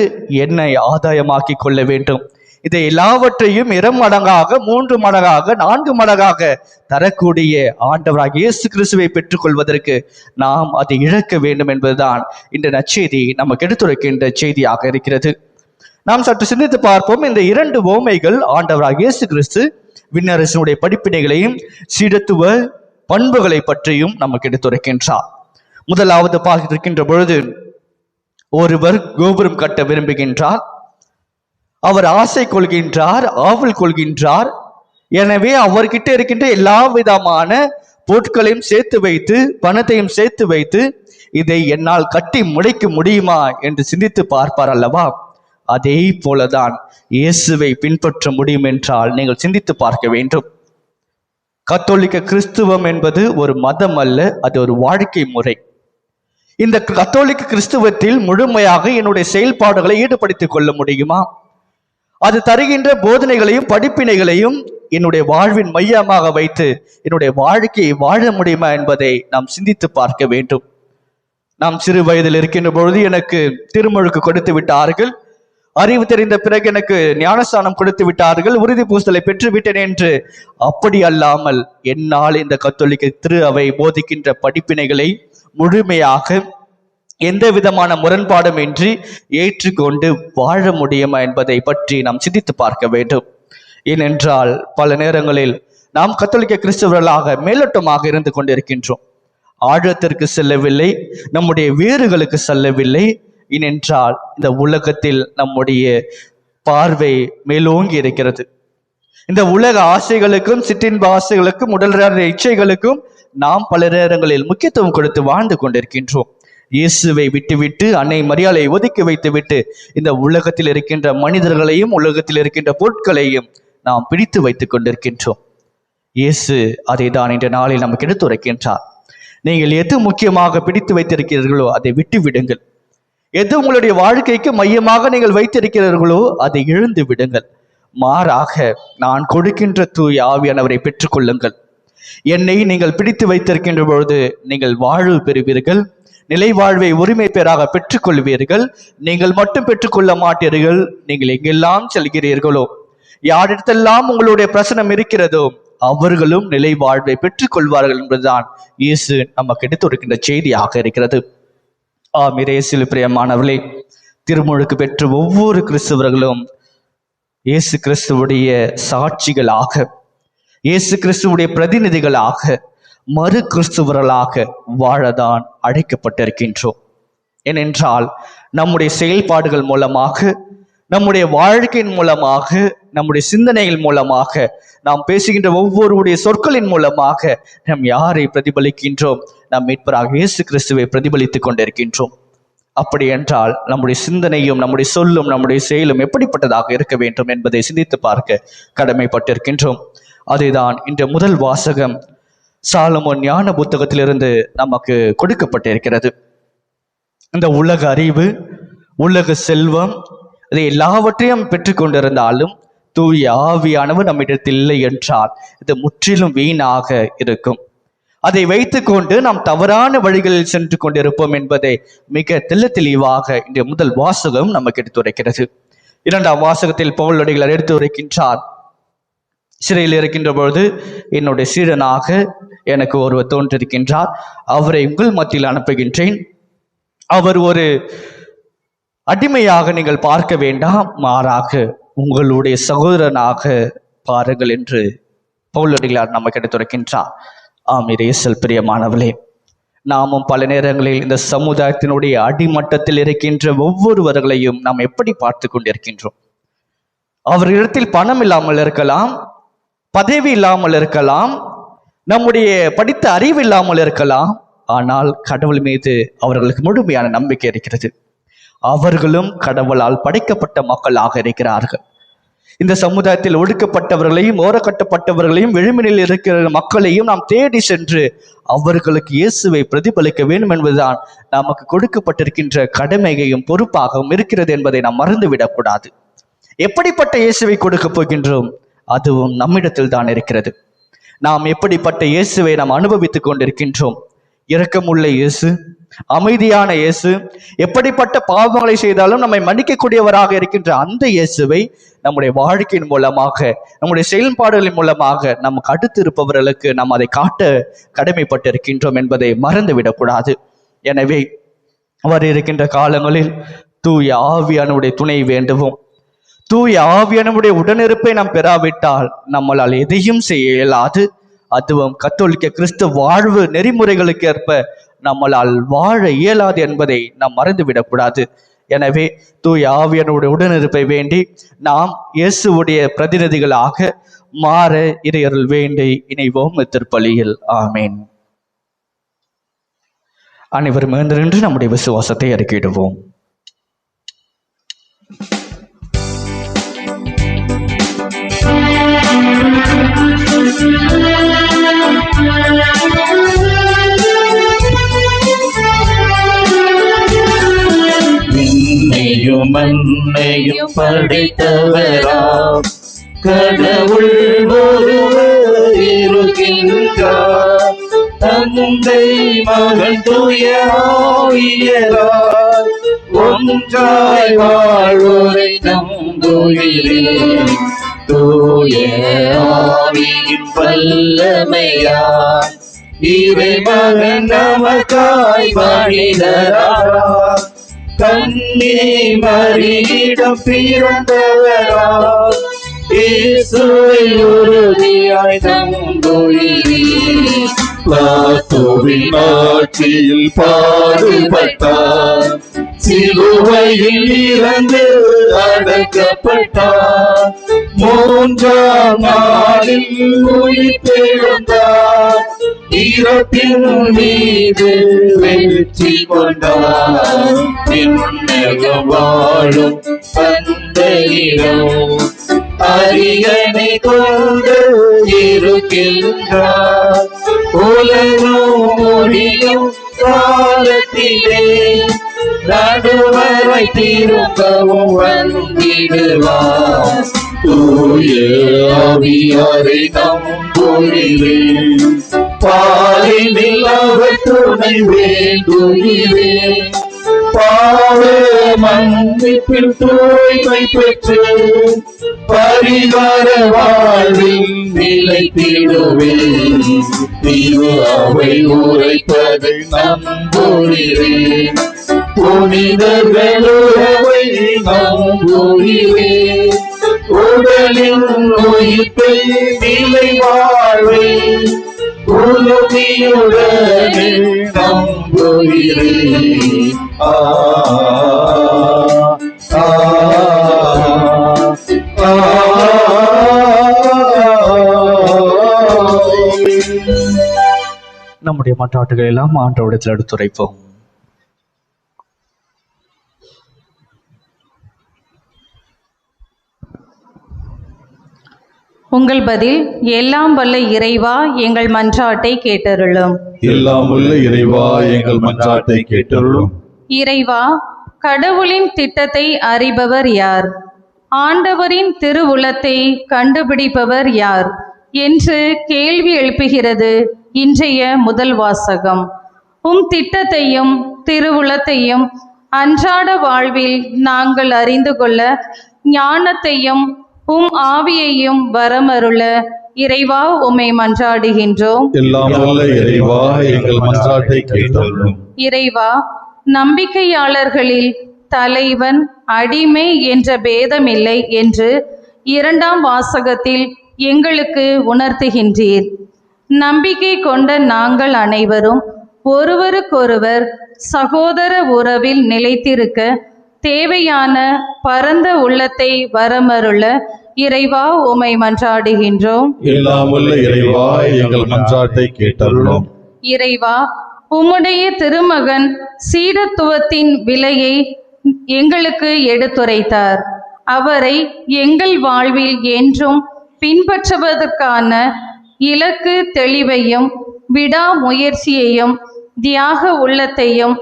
என்னை ஆதாயமாக்கி கொள்ள வேண்டும். இதை எல்லாவற்றையும் 2 மடங்காக, 3 மடங்காக, 4 மடங்காக தரக்கூடிய ஆண்டவராக இயேசு கிறிஸ்துவை பெற்றுக்கொள்வதற்கு நாம் அதை இழக்க வேண்டும் என்பதுதான் இந்த நற்செய்தி நமக்கு எடுத்துரைக்கின்ற செய்தியாக இருக்கிறது. நாம் சற்று சிந்தித்து பார்ப்போம். இந்த 2 உவமைகள் ஆண்டவராக இயேசு கிறிஸ்து விண்ணரசனுடைய படிப்பினைகளையும் சீடத்துவ பண்புகளை பற்றியும் நமக்கு எடுத்துரைக்கின்றார். முதலாவது பார்க்கின்ற பொழுது, ஒருவர் கோபுரம் கட்ட விரும்புகின்றார். அவர் ஆசை கொள்கின்றார், ஆவல் கொள்கின்றார். எனவே அவர்கிட்ட இருக்கின்ற எல்லா விதமான பொருட்களையும் சேர்த்து வைத்து, பணத்தையும் சேர்த்து வைத்து, இதை என்னால் கட்டி முடிக்க முடியுமா என்று சிந்தித்து பார்ப்பார் அல்லவா? அதே போலதான் இயேசுவை பின்பற்ற முடியும் என்றால் நீங்கள் சிந்தித்து பார்க்க வேண்டும். கத்தோலிக்க கிறிஸ்துவம் என்பது ஒரு மதம் அல்ல, அது ஒரு வாழ்க்கை முறை. இந்த கத்தோலிக்க கிறிஸ்துவத்தில் முழுமையாக என்னுடைய செயல்பாடுகளை ஈடுபடுத்திக் கொள்ள முடியுமா? அது தருகின்ற போதனைகளையும் படிப்பினைகளையும் என்னுடைய வாழ்வின் மையமாக வைத்து என்னுடைய வாழ்க்கையை வாழ முடியுமா என்பதை நாம் சிந்தித்து பார்க்க வேண்டும். நாம் சிறு வயதில் இருக்கின்ற பொழுது எனக்கு திருமுழுக்கு கொடுத்து விட்டார்கள், அறிவு தெரிந்த பிறகு எனக்கு ஞானஸ்தானம் கொடுத்து விட்டார்கள், உறுதி பூசலை பெற்று விட்டேன் என்று அப்படி அல்லாமல் என்னால் இந்த கத்தோலிக்க திரு அவை போதிக்கின்ற படிப்பினைகளை முழுமையாக எந்த விதமான முரண்பாடும் இன்றி ஏற்றுக்கொண்டு வாழ முடியுமா என்பதை பற்றி நாம் சிந்தித்து பார்க்க வேண்டும். ஏனென்றால் பல நேரங்களில் நாம் கத்தோலிக்க கிறிஸ்தவர்களாக மேலோட்டமாக இருந்து கொண்டிருக்கின்றோம், ஆழத்திற்கு செல்லவில்லை, நம்முடைய வேர்களுக்கு செல்லவில்லை. ஏனென்றால் இந்த உலகத்தில் நம்முடைய பார்வை மேலோங்கி இருக்கிறது. இந்த உலக ஆசைகளுக்கும் சிற்றின்ப ஆசைகளுக்கும் உடல் இச்சைகளுக்கும் நாம் பல நேரங்களில் முக்கியத்துவம் கொடுத்து வாழ்ந்து கொண்டிருக்கின்றோம். இயேசுவை விட்டுவிட்டு அன்னை மரியாதை ஒதுக்கி வைத்துவிட்டு இந்த உலகத்தில் இருக்கின்ற மனிதர்களையும் உலகத்தில் இருக்கின்ற பொருட்களையும் நாம் பிடித்து வைத்துக் கொண்டிருக்கின்றோம். இயேசு அதை தான் இன்ற நாளில் நமக்கு எடுத்துரைக்கின்றார். நீங்கள் எது முக்கியமாக பிடித்து வைத்திருக்கிறீர்களோ அதை விட்டு விடுங்கள். எது உங்களுடைய வாழ்க்கைக்கு மையமாக நீங்கள் வைத்திருக்கிறீர்களோ அதை இழந்து விடுங்கள். மாறாக நான் கொடுக்கின்ற தூய ஆவியானவரை பெற்றுக்கொள்ளுங்கள். என்னை நீங்கள் பிடித்து வைத்திருக்கின்ற பொழுது நீங்கள் வாழ்வு பெறுவீர்கள், நிலை வாழ்வை உரிமை பெறாக பெற்றுக்கொள்வீர்கள். நீங்கள் மட்டும் பெற்றுக்கொள்ள மாட்டீர்கள். நீங்கள் எங்கெல்லாம் செல்கிறீர்களோ, யாரிடத்தெல்லாம் உங்களுடைய பிரசனம் இருக்கிறதோ அவர்களும் நிலை வாழ்வை பெற்றுக் கொள்வார்கள் என்பதுதான் இயேசு நமக்கு எடுத்துரைக்கின்ற செய்தியாக இருக்கிறது. இயேசுவில் பிரியமானவர்களே, திருமுழுக்கு பெற்ற ஒவ்வொரு கிறிஸ்தவர்களும் இயேசு கிறிஸ்துவுடைய சாட்சிகளாக, இயேசு கிறிஸ்துவுடைய பிரதிநிதிகளாக, மறு கிறிஸ்துவர்களாக வாழதான் அழைக்கப்பட்டிருக்கின்றோம். ஏனென்றால் நம்முடைய செயல்பாடுகள் மூலமாக, நம்முடைய வாழ்க்கையின் மூலமாக, நம்முடைய சிந்தனைகள் மூலமாக, நாம் பேசுகின்ற ஒவ்வொருடைய சொற்களின் மூலமாக நாம் யாரை பிரதிபலிக்கின்றோம்? நம் மீட்பராக இயேசு கிறிஸ்துவை பிரதிபலித்துக் கொண்டிருக்கின்றோம். அப்படி என்றால் நம்முடைய சிந்தனையும் நம்முடைய சொல்லும் நம்முடைய செயலும் எப்படிப்பட்டதாக இருக்க வேண்டும் என்பதை சிந்தித்து பார்க்க கடமைப்பட்டிருக்கின்றோம். அதுதான் இந்த முதல் வாசகம் சாலமோன் ஞான புத்தகத்திலிருந்து நமக்கு கொடுக்கப்பட்டிருக்கிறது. இந்த உலக அறிவு, உலக செல்வம், இதை எல்லாவற்றையும் பெற்றுக்கொண்டிருந்தாலும் தூய ஆவியானவர் நம்மிடத்தில் இல்லை என்றால் இது முற்றிலும் வீணாக இருக்கும். அதை வைத்துக்கொண்டு நாம் தவறான வழிகளில் சென்று கொண்டிருப்போம் என்பதை மிக தெளிவாக இந்த முதல் வாசகம் நமக்கு எடுத்துரைக்கிறது. இரண்டாம் வாசகத்தில் பவுலடிகளார் எடுத்துரைக்கின்றார். சிறையில் இருக்கின்ற பொழுது என்னுடைய சீடனாக எனக்கு ஒருவர் தோன்றிருக்கின்றார், அவரை உங்கள் மத்தியில் அனுப்புகின்றேன். அவர் ஒரு அடிமையாக நீங்கள் பார்க்க வேண்டாம், மாறாக உங்களுடைய சகோதரனாக பாருங்கள் என்று பவுலடிகளார் நமக்கு எடுத்துரைக்கின்றார். இயேசுவில் பிரியமானவர்களே, நாமும் பல நேரங்களில் இந்த சமுதாயத்தினுடைய அடிமட்டத்தில் இருக்கின்ற ஒவ்வொருவர்களையும் நாம் எப்படி பார்த்து கொண்டிருக்கின்றோம்? அவர்களிடத்தில் பணம் இல்லாமல் இருக்கலாம், பதவி இல்லாமல் இருக்கலாம், நம்முடைய படித்த அறிவு இல்லாமல் இருக்கலாம், ஆனால் கடவுள் மீது அவர்களுக்கு முழுமையான நம்பிக்கை இருக்கிறது. அவர்களும் கடவுளால் படைக்கப்பட்ட மக்களாக இருக்கிறார்கள். இந்த சமுதாயத்தில் ஒடுக்கப்பட்டவர்களையும் ஓரக்கட்டப்பட்டவர்களையும் விளிம்பினில் இருக்கிற மக்களையும் நாம் தேடி சென்று அவர்களுக்கு இயேசுவை பிரதிபலிக்க வேண்டும் என்பதுதான் நமக்கு கொடுக்கப்பட்டிருக்கின்ற கடமையையும் பொறுப்பாகவும் இருக்கிறது என்பதை நாம் மறந்துவிடக்கூடாது. எப்படிப்பட்ட இயேசுவை கொடுக்க போகின்றோம்? அதுவும் நம்மிடத்தில் தான் இருக்கிறது. நாம் எப்படிப்பட்ட இயேசுவை நாம் அனுபவித்துக் கொண்டிருக்கின்றோம்? இரக்கமுள்ள இயேசு, அமைதியான இயேசு, எப்படிப்பட்ட பாவங்களை செய்தாலும் நம்மை மன்னிக்கக்கூடியவராக இருக்கின்ற அந்த இயேசுவை நம்முடைய வாழ்க்கையின் மூலமாக, நம்முடைய செயல்பாடுகளின் மூலமாக நமக்கு அடுத்து இருப்பவர்களுக்கு நாம் அதை காட்ட கடமைப்பட்டிருக்கின்றோம் என்பதை மறந்துவிடக்கூடாது. எனவே அவர் இருக்கின்ற காலங்களில் தூய ஆவியானுடைய துணை வேண்டுவோம். தூய ஆவியானுடைய உடனிருப்பை நாம் பெறாவிட்டால் நம்மளால் எதையும் செய்ய இயலாது. அதுவும் கத்தோலிக்க கிறிஸ்தவ வாழ்வு நெறிமுறைகளுக்கு ஏற்ப நம்மளால் வாழ இயலாது என்பதை நாம் மறந்துவிடக்கூடாது. எனவே தூய ஆவியானுடைய உடனிருப்பை வேண்டி நாம் இயேசுவுடைய பிரதிநிதிகளாக மாற இறையருள் வேண்டி இணைவோம் திருப்பலியில். ஆமேன். அனைவரும் எழுந்திருந்து நம்முடைய விசுவாசத்தை அறிக்கையிடுவோம். விண்ணையும் மண்ணையும் படைத்தவராம் கடவுள் ஒருவர் இருக்கின்றார். தந்தை மகன் தூய ஆவியராய் ஒன்றாய் வாழ்வோரை நம்புகிறே. தூய ஆவியின் வல்லமையால் இறைமகன் நமக்காய் மனிதரானார். கன்னி மரியிடம் பிறந்தவராம் இயேசுவை உறுதியாய் நம்புகிறேன். பிலாத்துவின் ஆட்சியில் பாடுபட்டார், சிலுவையில் இறந்து அடக்கப்பட்டார். மூன்றாம் நாளில் உயிர்த்தெழுந்தார், இறப்பின் மீது வெற்றி கொண்டார். விண்ணகம் வாழும் தந்தையிடம் அரியணை கொண்டு இருக்கின்றார். உலகம் முடியும் காலத்திலே நடுவரை திரும்பவும் வந்திடுவார். தூய ஆவியாரை நம்புகிறேன், பாரினில் அவர் துணை வேண்டுகிறேன். பாவ மன்னிப்பில் தூய்மை பெற்று பரிவார வாழ்வில் நிலைத்திடுவேன். திரு அவை உரைப்பதை நம்புகிறேன், புனிதர்களுறவை நம்புகிறேன். உடலின் உயிர்ப்பை நிலை வாழ்வை உறுதியுடனே நம்புகிறேன். நம்முடைய மன்றாட்டுகள் எல்லாம் ஆண்டவரிடத்தில் எடுத்துரைப்போம். உங்கள் பதில். எல்லாம் வல்ல இறைவா, எங்கள் மன்றாட்டை கேட்டருளும். எல்லாம் வல்ல இறைவா, எங்கள் மன்றாட்டை கேட்டருளும். இறைவா, கடவுளின் திட்டத்தை அறிபவர் யார்? ஆண்டவரின் திருவுளத்தை கண்டுபிடிப்பவர் யார் என்று கேள்வி எழுப்புகிறது இன்றைய முதல் வாசகம். திட்டத்தையும் திருவுளத்தையும் அன்றாட வாழ்வில் நாங்கள் அறிந்து கொள்ள ஞானத்தையும் ஆவியையும் வரமருள இறைவா உம்மை மன்றாடுகின்றோம். எல்லாம் வல்ல இறைவா, எங்கள் மன்றாட்டை கேட்டருளும். இறைவா, நம்பிக்கையாளர்களில் தலைவன் அடிமை என்ற பேதமில்லை என்று இரண்டாம் வாசகத்தில் எங்களுக்கு உணர்த்துகின்றீர். நம்பிக்கை கொண்ட நாங்கள் அனைவரும் ஒருவருக்கொருவர் சகோதர உறவில் நிலைத்திருக்க தேவையான பரந்த உள்ளத்தை வரமருள இறைவா உம்மை மன்றாடுகின்றோம். எல்லாம் வல்ல இறைவா, எங்கள் மன்றாட்டை கேட்டருளும். இறைவா, உம்முடைய திருமகன் சீடத்துவத்தின் விலையை எங்களுக்கு எடுத்துரைத்தார். அவரை எங்கள் வாழ்வில் என்றும் பின்பற்றுவதற்கான இலக்கு தெளிவையும் விடாமுயற்சியையும் தியாக உள்ளத்தையும்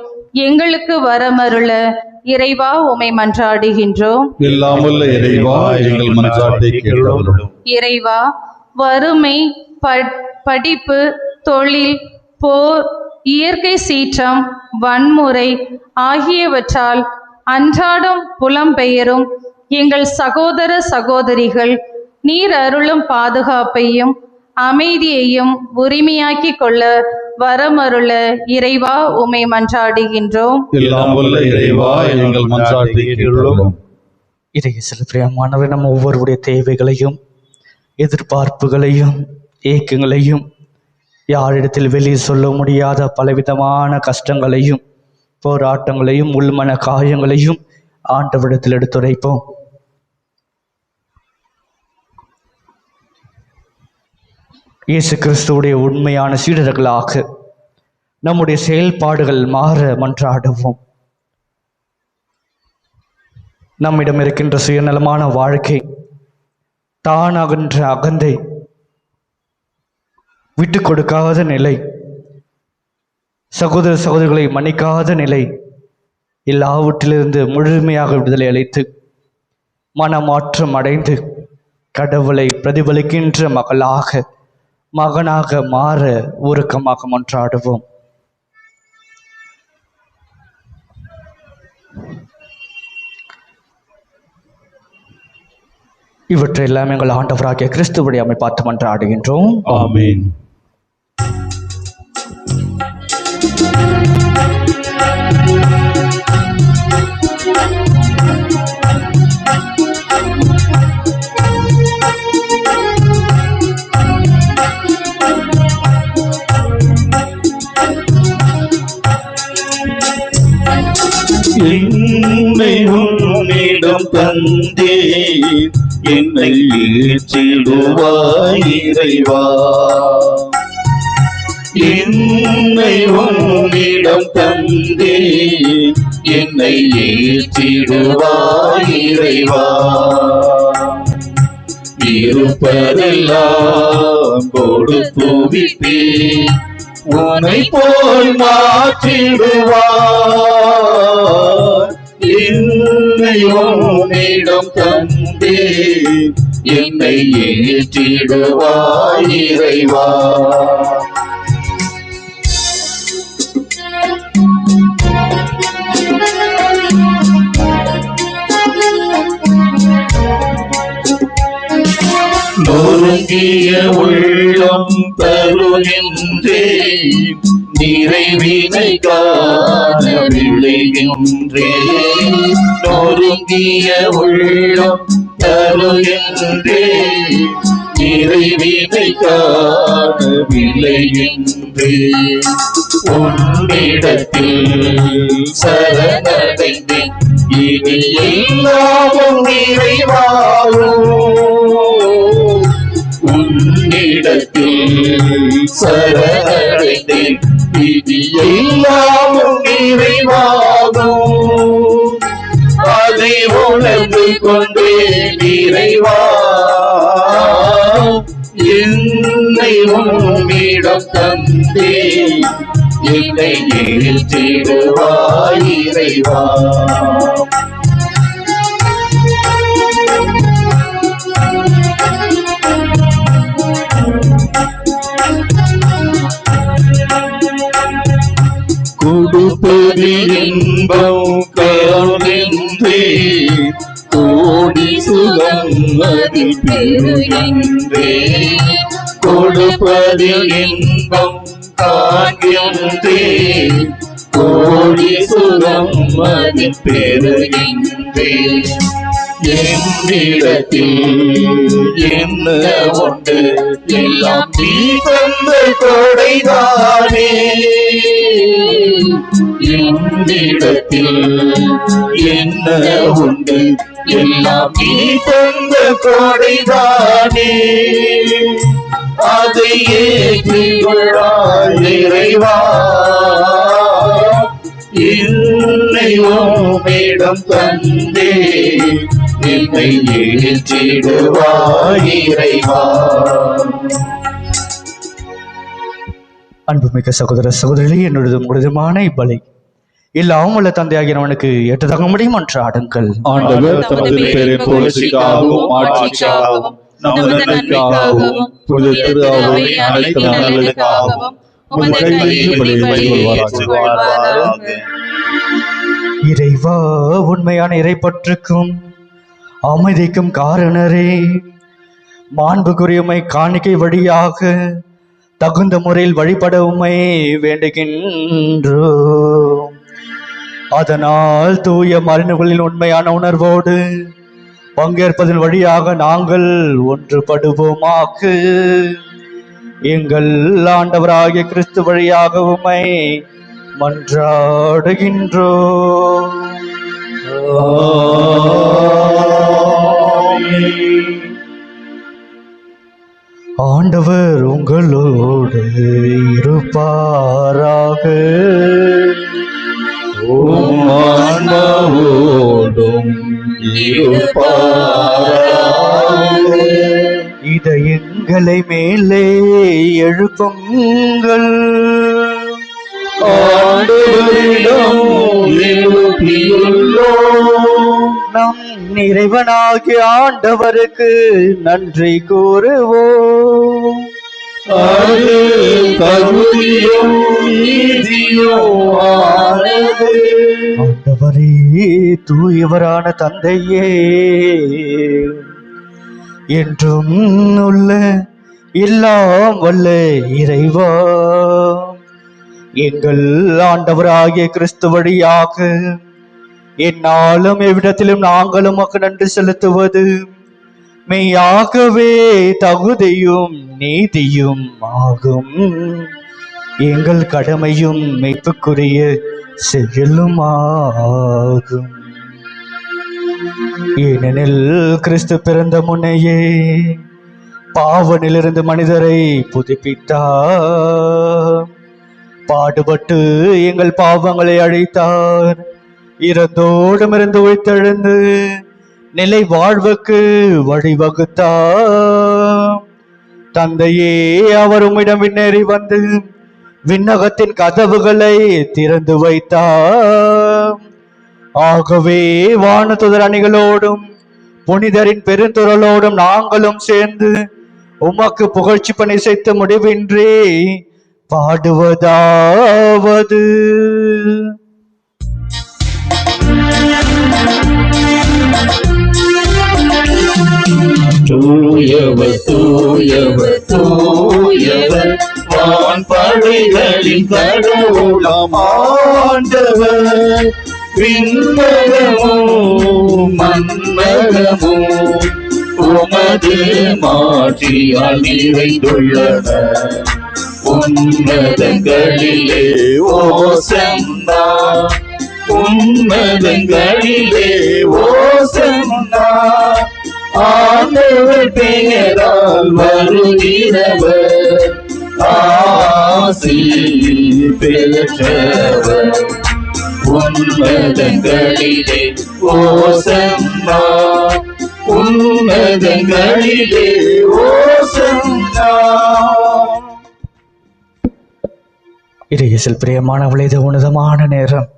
எங்களுக்கு வரமருள இறைவா உம்மை மன்றாடுகின்றோம். எல்லாம் வல்ல இறைவா, எங்கள் மன்றாட்டை கேட்டருளும். இறைவா, வறுமை, படிப்பு, தொழில், போர், இயற்கை சீற்றம், வன்முறை ஆகியவற்றால் அன்றாடம் புலம்பெயரும் எங்கள் சகோதர சகோதரிகள் நீர் அருளும் பாதுகாப்பையும் அமைதியையும் உரிமையாக்கி கொள்ள வரமருள இறைவா உம்மை மன்றாடுகின்றோம். எல்லாம் வல்ல இறைவா, எங்கள் மன்றாட்டை கேட்டருளும். இறைய சிலப்பிரியமானவர் நம் ஒவ்வொருடைய தேவைகளையும் எதிர்பார்ப்புகளையும் ஏக்கங்களையும் யாரிடத்தில் வெளியே சொல்ல முடியாத பலவிதமான கஷ்டங்களையும் போராட்டங்களையும் உள்மன காயங்களையும் ஆண்டவரிடத்தில் எடுத்துரைப்போம். இயேசு கிறிஸ்துவுடைய உண்மையான சீடர்களாக நம்முடைய செயல்பாடுகள் மாற மன்றாடுவோம். நம்மிடம் இருக்கின்ற சுயநலமான வாழ்க்கை, தானாகின்ற அகந்தை, விட்டு கொடுக்காத நிலை, சகோதர சகோதரிகளை மன்னிக்காத நிலை எல்லாவற்றிலிருந்து முழுமையாக விடுதலை அளித்து மனமாற்றம் அடைந்து கடவுளை பிரதிபலிக்கின்ற மகளாக மகனாக மாற உருக்கமாக மன்றாடுவோம். இவற்றையெல்லாம் எங்கள் ஆண்டவராகிய கிறிஸ்துவுடைய அம்மை பார்த்து மன்றாடுகின்றோம். ஆமென். என்னை உன்னிடம் தந்தேன், என்னை ஏற்றிடுவாய் இறைவா. என்னை உன்னிடம் தந்தேன், என்னை ஏற்றிடுவாய் இறைவா. இருப்பதெல்லாம் கொடுத்து விட்டேன், உன்னை போல் மாற்றிடுவார். என்னை உன்னிடம் தந்தேன், என்னை ஏற்றிடுவாய் இறைவா. நொறுங்கிய உள்ளம் தருகின்றேன், நிறைவினை காண விளைகின்றேன். நொறுங்கிய உள்ளம் தருகின்றேன், நிறைவினை காண விளைகின்றேன். உன்னிடத்தில் சரணடைந்தேன், இனி எல்லாமும் நிறைவாகும். உன்னிடத்தில் சரணடைந்தேன், இனி எல்லாமும் நிறைவாகும். அதை உணர்ந்து கொண்டே நிறைவா, என்னை உன்னிடம் தந்தேன், என்னை ஏற்றிடுவாய் இறைவா. கொடுப்பது இன்பம் காண்கின்றேன், கோடி சுகம் அதில் பெறுகின்றேன். கொடுப்பது இன்பம் காண்கின்றேன், கோடி சுகம் அதில் பெறுகின்றேன். என்னிடத்தில் என்ன உண்டு, எல்லாம் நீ தந்த கொடைதானே. என்னிடத்தில் என்ன உண்டு, எல்லாம் நீ தந்த கொடைதானே. அதை ஏற்றிக்கொள்ளாய் இறைவா, என்னை உம்மிடம் தந்தேன், என்னை ஏற்றிடுவாய் இறைவா. அன்புமிக்க சகோதர சகோதரிகளே, என்னுடைய உங்களுதுமான இப்பலை எல்லாம் உள்ள தந்தையாகியவனுக்கு ஏற்றதாக முடியும் என்று ஆடுங்கள். ஆண்டவர் தமது பேரை புகழ்ச்சிக்காகவும் ஆட்சிக்காகவும் நமது நன்மைக்காகவும் புனித திரு அவை அனைத்து நலனுக்காகவும் உமது கையில் பலியை ஏற்றுக்கொள்வாராக. இறைவா, உண்மையான இறைப்பற்றுக்கும் அமைதிக்கும் காரணரே, மாண்புக்குரியமை காணிக்கை வழியாக தகுந்த முறையில் வழிபட உம்மை வேண்டுகின்றோம். அதனால் தூய மறைநூல்களின் உண்மையான உணர்வோடு பங்கேற்பதன் வழியாக நாங்கள் ஒன்றுபடுவோமாக. எங்கள் ஆண்டவராகிய கிறிஸ்து வழியாக உம்மை மன்றாடுகின்றோம். ஆண்டவர் உங்களோடு இருப்பாராக. ஆன்மாவோடும் இருப்பாராக. இதயங்களை மேலே எழுப்புங்கள். ஆண்டவரிடம் எழுப்பியுள்ளோம். நம் இறைவனாகிய ஆண்டவருக்கு நன்றி கூறுவோம். அது தகுதியும் நீதியும் ஆனது. ஆண்டவரே, தூயவரான தந்தையே, என்றும் உள்ள எல்லாம் வல்ல இறைவா, எங்கள் ஆண்டவராகிய கிறிஸ்து வழியாக என்னாலும் எவ்விடத்திலும் நாங்களும் உமக்கு நன்றி செலுத்துவது மெய்யாகவே தகுதியும் நீதியும் ஆகும். எங்கள் கடமையும் மீட்புக்குரிய செயலும் ஆகும். ஏனெனில் கிறிஸ்து பிறந்த முன்னையே பாவனிலிருந்து மனிதரை புதுப்பித்தார். பாடுபட்டு எங்கள் பாவங்களை அழித்தார். இறந்தோடமிருந்து உயிர்த்தெழுந்து நிலை வாழ்வுக்கு வழிவகுத்தார். தந்தையே, அவர் உம்மிடம் விண்ணேறி வந்து விண்ணகத்தின் கதவுகளை திறந்து வைத்தார். ஆகவே வானதுதர் அணிகளோடும் புனிதரின் பெருந்துறலோடும் நாங்களும் சேர்ந்து உமக்கு புகழ்ச்சி பணி செய்து முடிவின்றி பாடுவதாவது: தூயவர் தூயவர் தூயவர் வான்படைகளின் கடவுளாம் ஆண்டவர். விண்ணகமும் மண்ணகமும் உமது மாட்சியால் நிறைந்துள்ளன. உன்னதங்களிலே ஓசன்னா, உன்னதங்களிலே ஓசன்னா. ஆண்டவர் பெயரால் வருகிறவர் ஆசி பெற்றவர். உன்னதங்களிலே ஓசன்னா, உன்னதங்களிலே ஓசன்னா. இறையேசுவில் பிரியமானவளே, இது உன்னதமான நேரம்.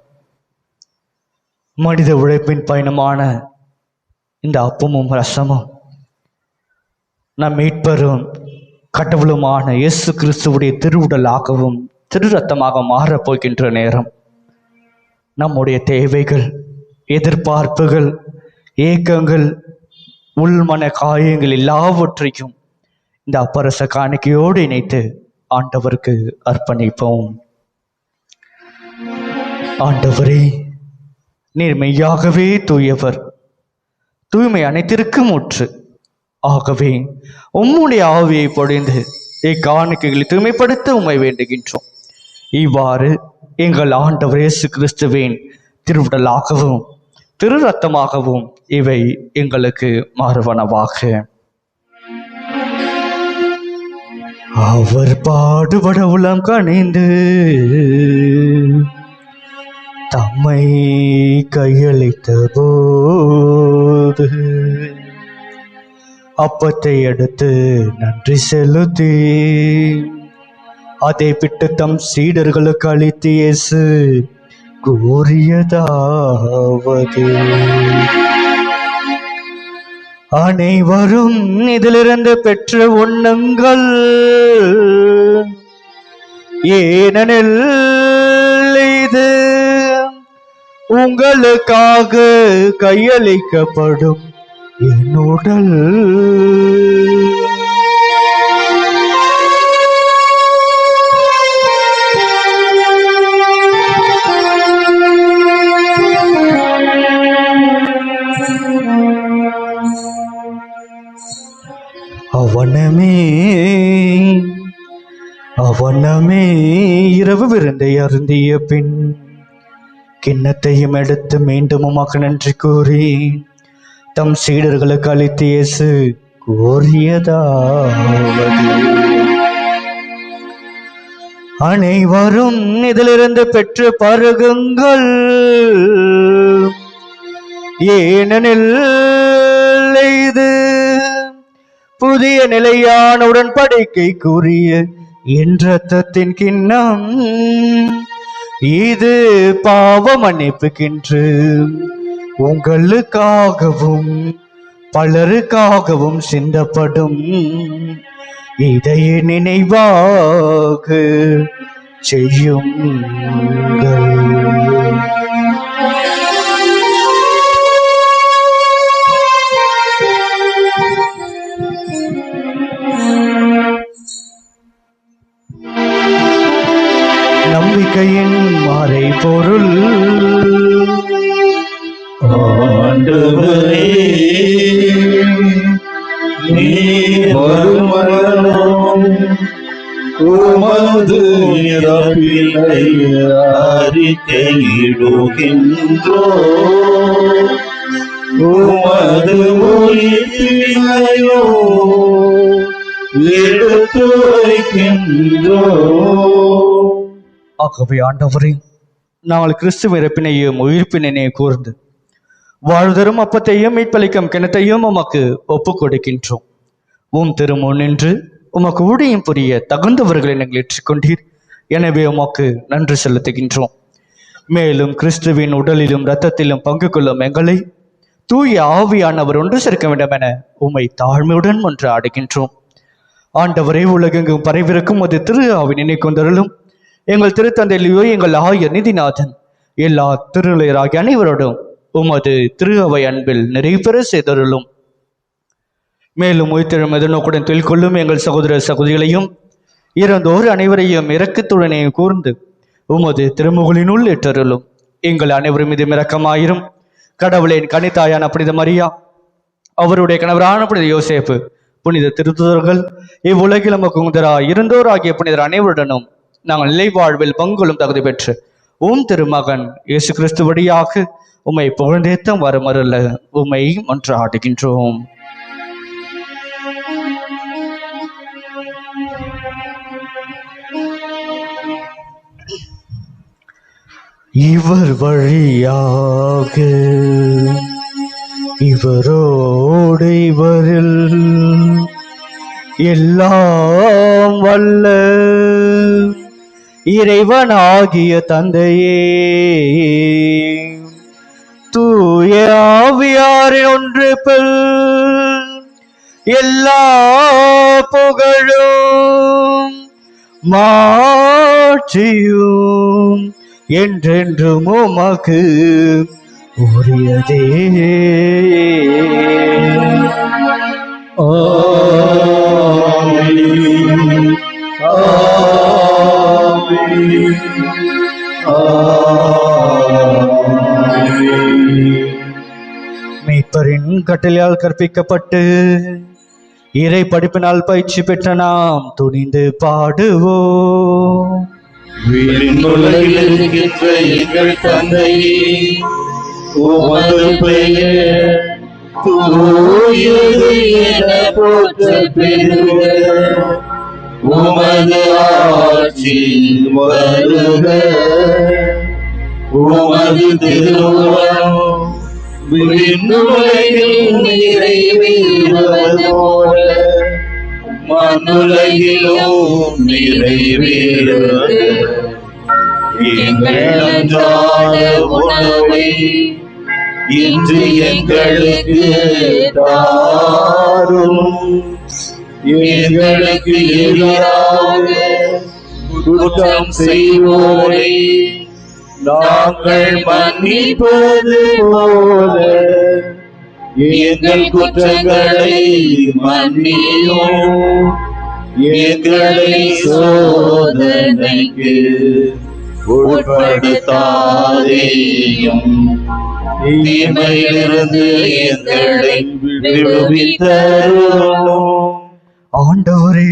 மனித உழைப்பின் பயணமான இந்த அப்பமும் ரசமும் நம் மீட்பரும் கடவுளுமான இயேசு கிறிஸ்துவுடைய திருவுடலாகவும் திரு ரத்தமாக மாறப்போகின்ற நேரம். நம்முடைய தேவைகள், எதிர்பார்ப்புகள், ஏக்கங்கள், உள்மன காயங்கள் எல்லாவற்றையும் இந்த அப்பரச காணிக்கையோடு இணைத்து ஆண்டவருக்கு அர்ப்பணிப்போம். ஆண்டவரே, நீர் மெய்யாகவே தூயவர், தூய்மை அனைத்திற்கும் ஊற்று. ஆகவே உம்முடைய ஆவியை பொழிந்து இக்காணிக்கைகளை தூய்மைப்படுத்த உம்மை வேண்டுகின்றோம். இவ்வாறு எங்கள் ஆண்டவர் இயேசு கிறிஸ்துவின் திருவுடலாகவும் திரு ரத்தமாகவும் இவை எங்களுக்கு மாறுவனவாக. அவர் பாடுபட உளம் கனிந்து தம்மை கையளித்த போது அப்பத்தை எடுத்து நன்றி செலுத்தி அதை பிட்டு தம் சீடர்களுக்கு அளித்து இயேசு கூறியதாவது: அனைவரும் இதிலிருந்து பெற்று உண்ணுங்கள், ஏனெனில் இது உங்களுக்காக கையளிக்கப்படும் என் உடல். அவனமே இரவு விருந்தை அருந்திய பின் கிண்ணத்தையும் எடுத்து மீண்டும் உமக்கு நன்றி கூறி தம் சீடர்களுக்கு அளித்து இயேசு கூறியதாவது: அனைவரும் இதிலிருந்து பெற்று பருகுங்கள், ஏனெனில் இது புதிய நிலையான உடன்படிக்கைக்குரிய என் இரத்தத்தின் கிண்ணம். இது பாவ மன்னிப்புக்கென்று உங்களுக்காகவும் பலருக்காகவும் சிந்தப்படும். இதை நினைவாக செய்யுங்கள். நம்பிக்கையின் மறை பொருள். ஆண்டவரே, நீர் வருமளவும் உமது இறப்பினை அறிக்கையிடுகின்றோம். உமது உயிர்ப்பினையோ எடுத்துரைக்கின்றோம். ஆகவே ஆண்டவரே, நாங்கள் கிறிஸ்துவ இறப்பினையும் உயிர்ப்பினையும் கூர்ந்து வாழ்தரும் அப்பத்தையும் மீட்பளிக்கும் கிணத்தையும் உமக்கு ஒப்புக் கொடுக்கின்றோம். திருமுன் நின்று உமக்கு ஊழியம் புரிய தகுந்தவர்களை நீங்கள் ஏற்றுக்கொண்டீர். எனவே உமக்கு நன்றி செலுத்துகின்றோம். மேலும் கிறிஸ்துவின் உடலிலும் இரத்தத்திலும் பங்கு கொள்ளும் எங்களை தூய ஆவியானவர் ஒன்று சேர்க்க வேண்டும் என உம்மை தாழ்மையுடன் ஒன்று ஆடுகின்றோம். ஆண்டவரே, உலகெங்கும் பரவிருக்கும் அது திரு ஆவி நினைக்கொண்டருளும். எங்கள் திருத்தந்தையிலேயோ எங்கள் ஆயர் நிதிநாதன் எல்லா திருநிலையராகிய அனைவரோடும் உமது திரு அவை அன்பில் நிறைவேற செய்தருளும். மேலும் உயிர்த்தெழும் எதிர்நோக்குடன் தொழில் கொள்ளும் எங்கள் சகோதர சகோதரிகளையும் இறந்தோர் அனைவரையும் இரக்கத்துடனே கூர்ந்து உமது திருமுகலினுள் ஏற்றருளும். எங்கள் அனைவரும் மீது இரக்கமாயிரும். கடவுளின் கனித்தாயான புனித மரியா, அவருடைய கணவரான புனித யோசேப்பு, புனித திருத்தூதர்கள், இவ்வுலகில் நமக்கு உந்தராய் இருந்தோர் ஆகிய புனிதர் அனைவருடனும் நாங்கள் நிலை வாழ்வில் பங்குகளும் தகுதி பெற்று திருமகன் இயேசு கிறிஸ்து வழியாக உம்மை புகழ்ந்தேத்தம் வருமருள உம்மை மன்றாடுகின்றோம். இவர் வழியாக இவரோடு இவரில் எல்லாம் வல்ல இறைவனாகிய தந்தையே, தூய ஆவியாரின் ஒன்றிப்பில் எல்லா புகழும் மாட்சியும் என்றென்றும் உமக்கு உரியதே. ஆமென். ஆமென். ஆமென். மீட்பரின் கட்டளையால் கற்பிக்கப்பட்டு இறை படிப்பினால் பயிற்சி பெற்ற நாம் துணிந்து பாடுவோம். விண்ணுலகில் இருக்கின்ற எங்கள் தந்தையே, உமது பெயர் தூயது என போற்றப் பெறுக. உமது ஆட்சி வருக. உமது திருவுளம் விண்ணுலகில் நிறைவேறுவது போல மண்ணுலகிலும் நிறைவேறுக. எங்கள் அன்றாட உணவை இன்று எங்களுக்கு தாரும். எங்களுக்கு எதிராக குற்றம் செய்வோரை நாங்கள் மன்னிப்பது போல எங்கள் குற்றங்களை மன்னியும். எங்களை சோதனைக்கு உட்படுத்தாதேயும், தீமையிலிருந்து எங்களை விடுவித்தருளும். ஆண்டவரே,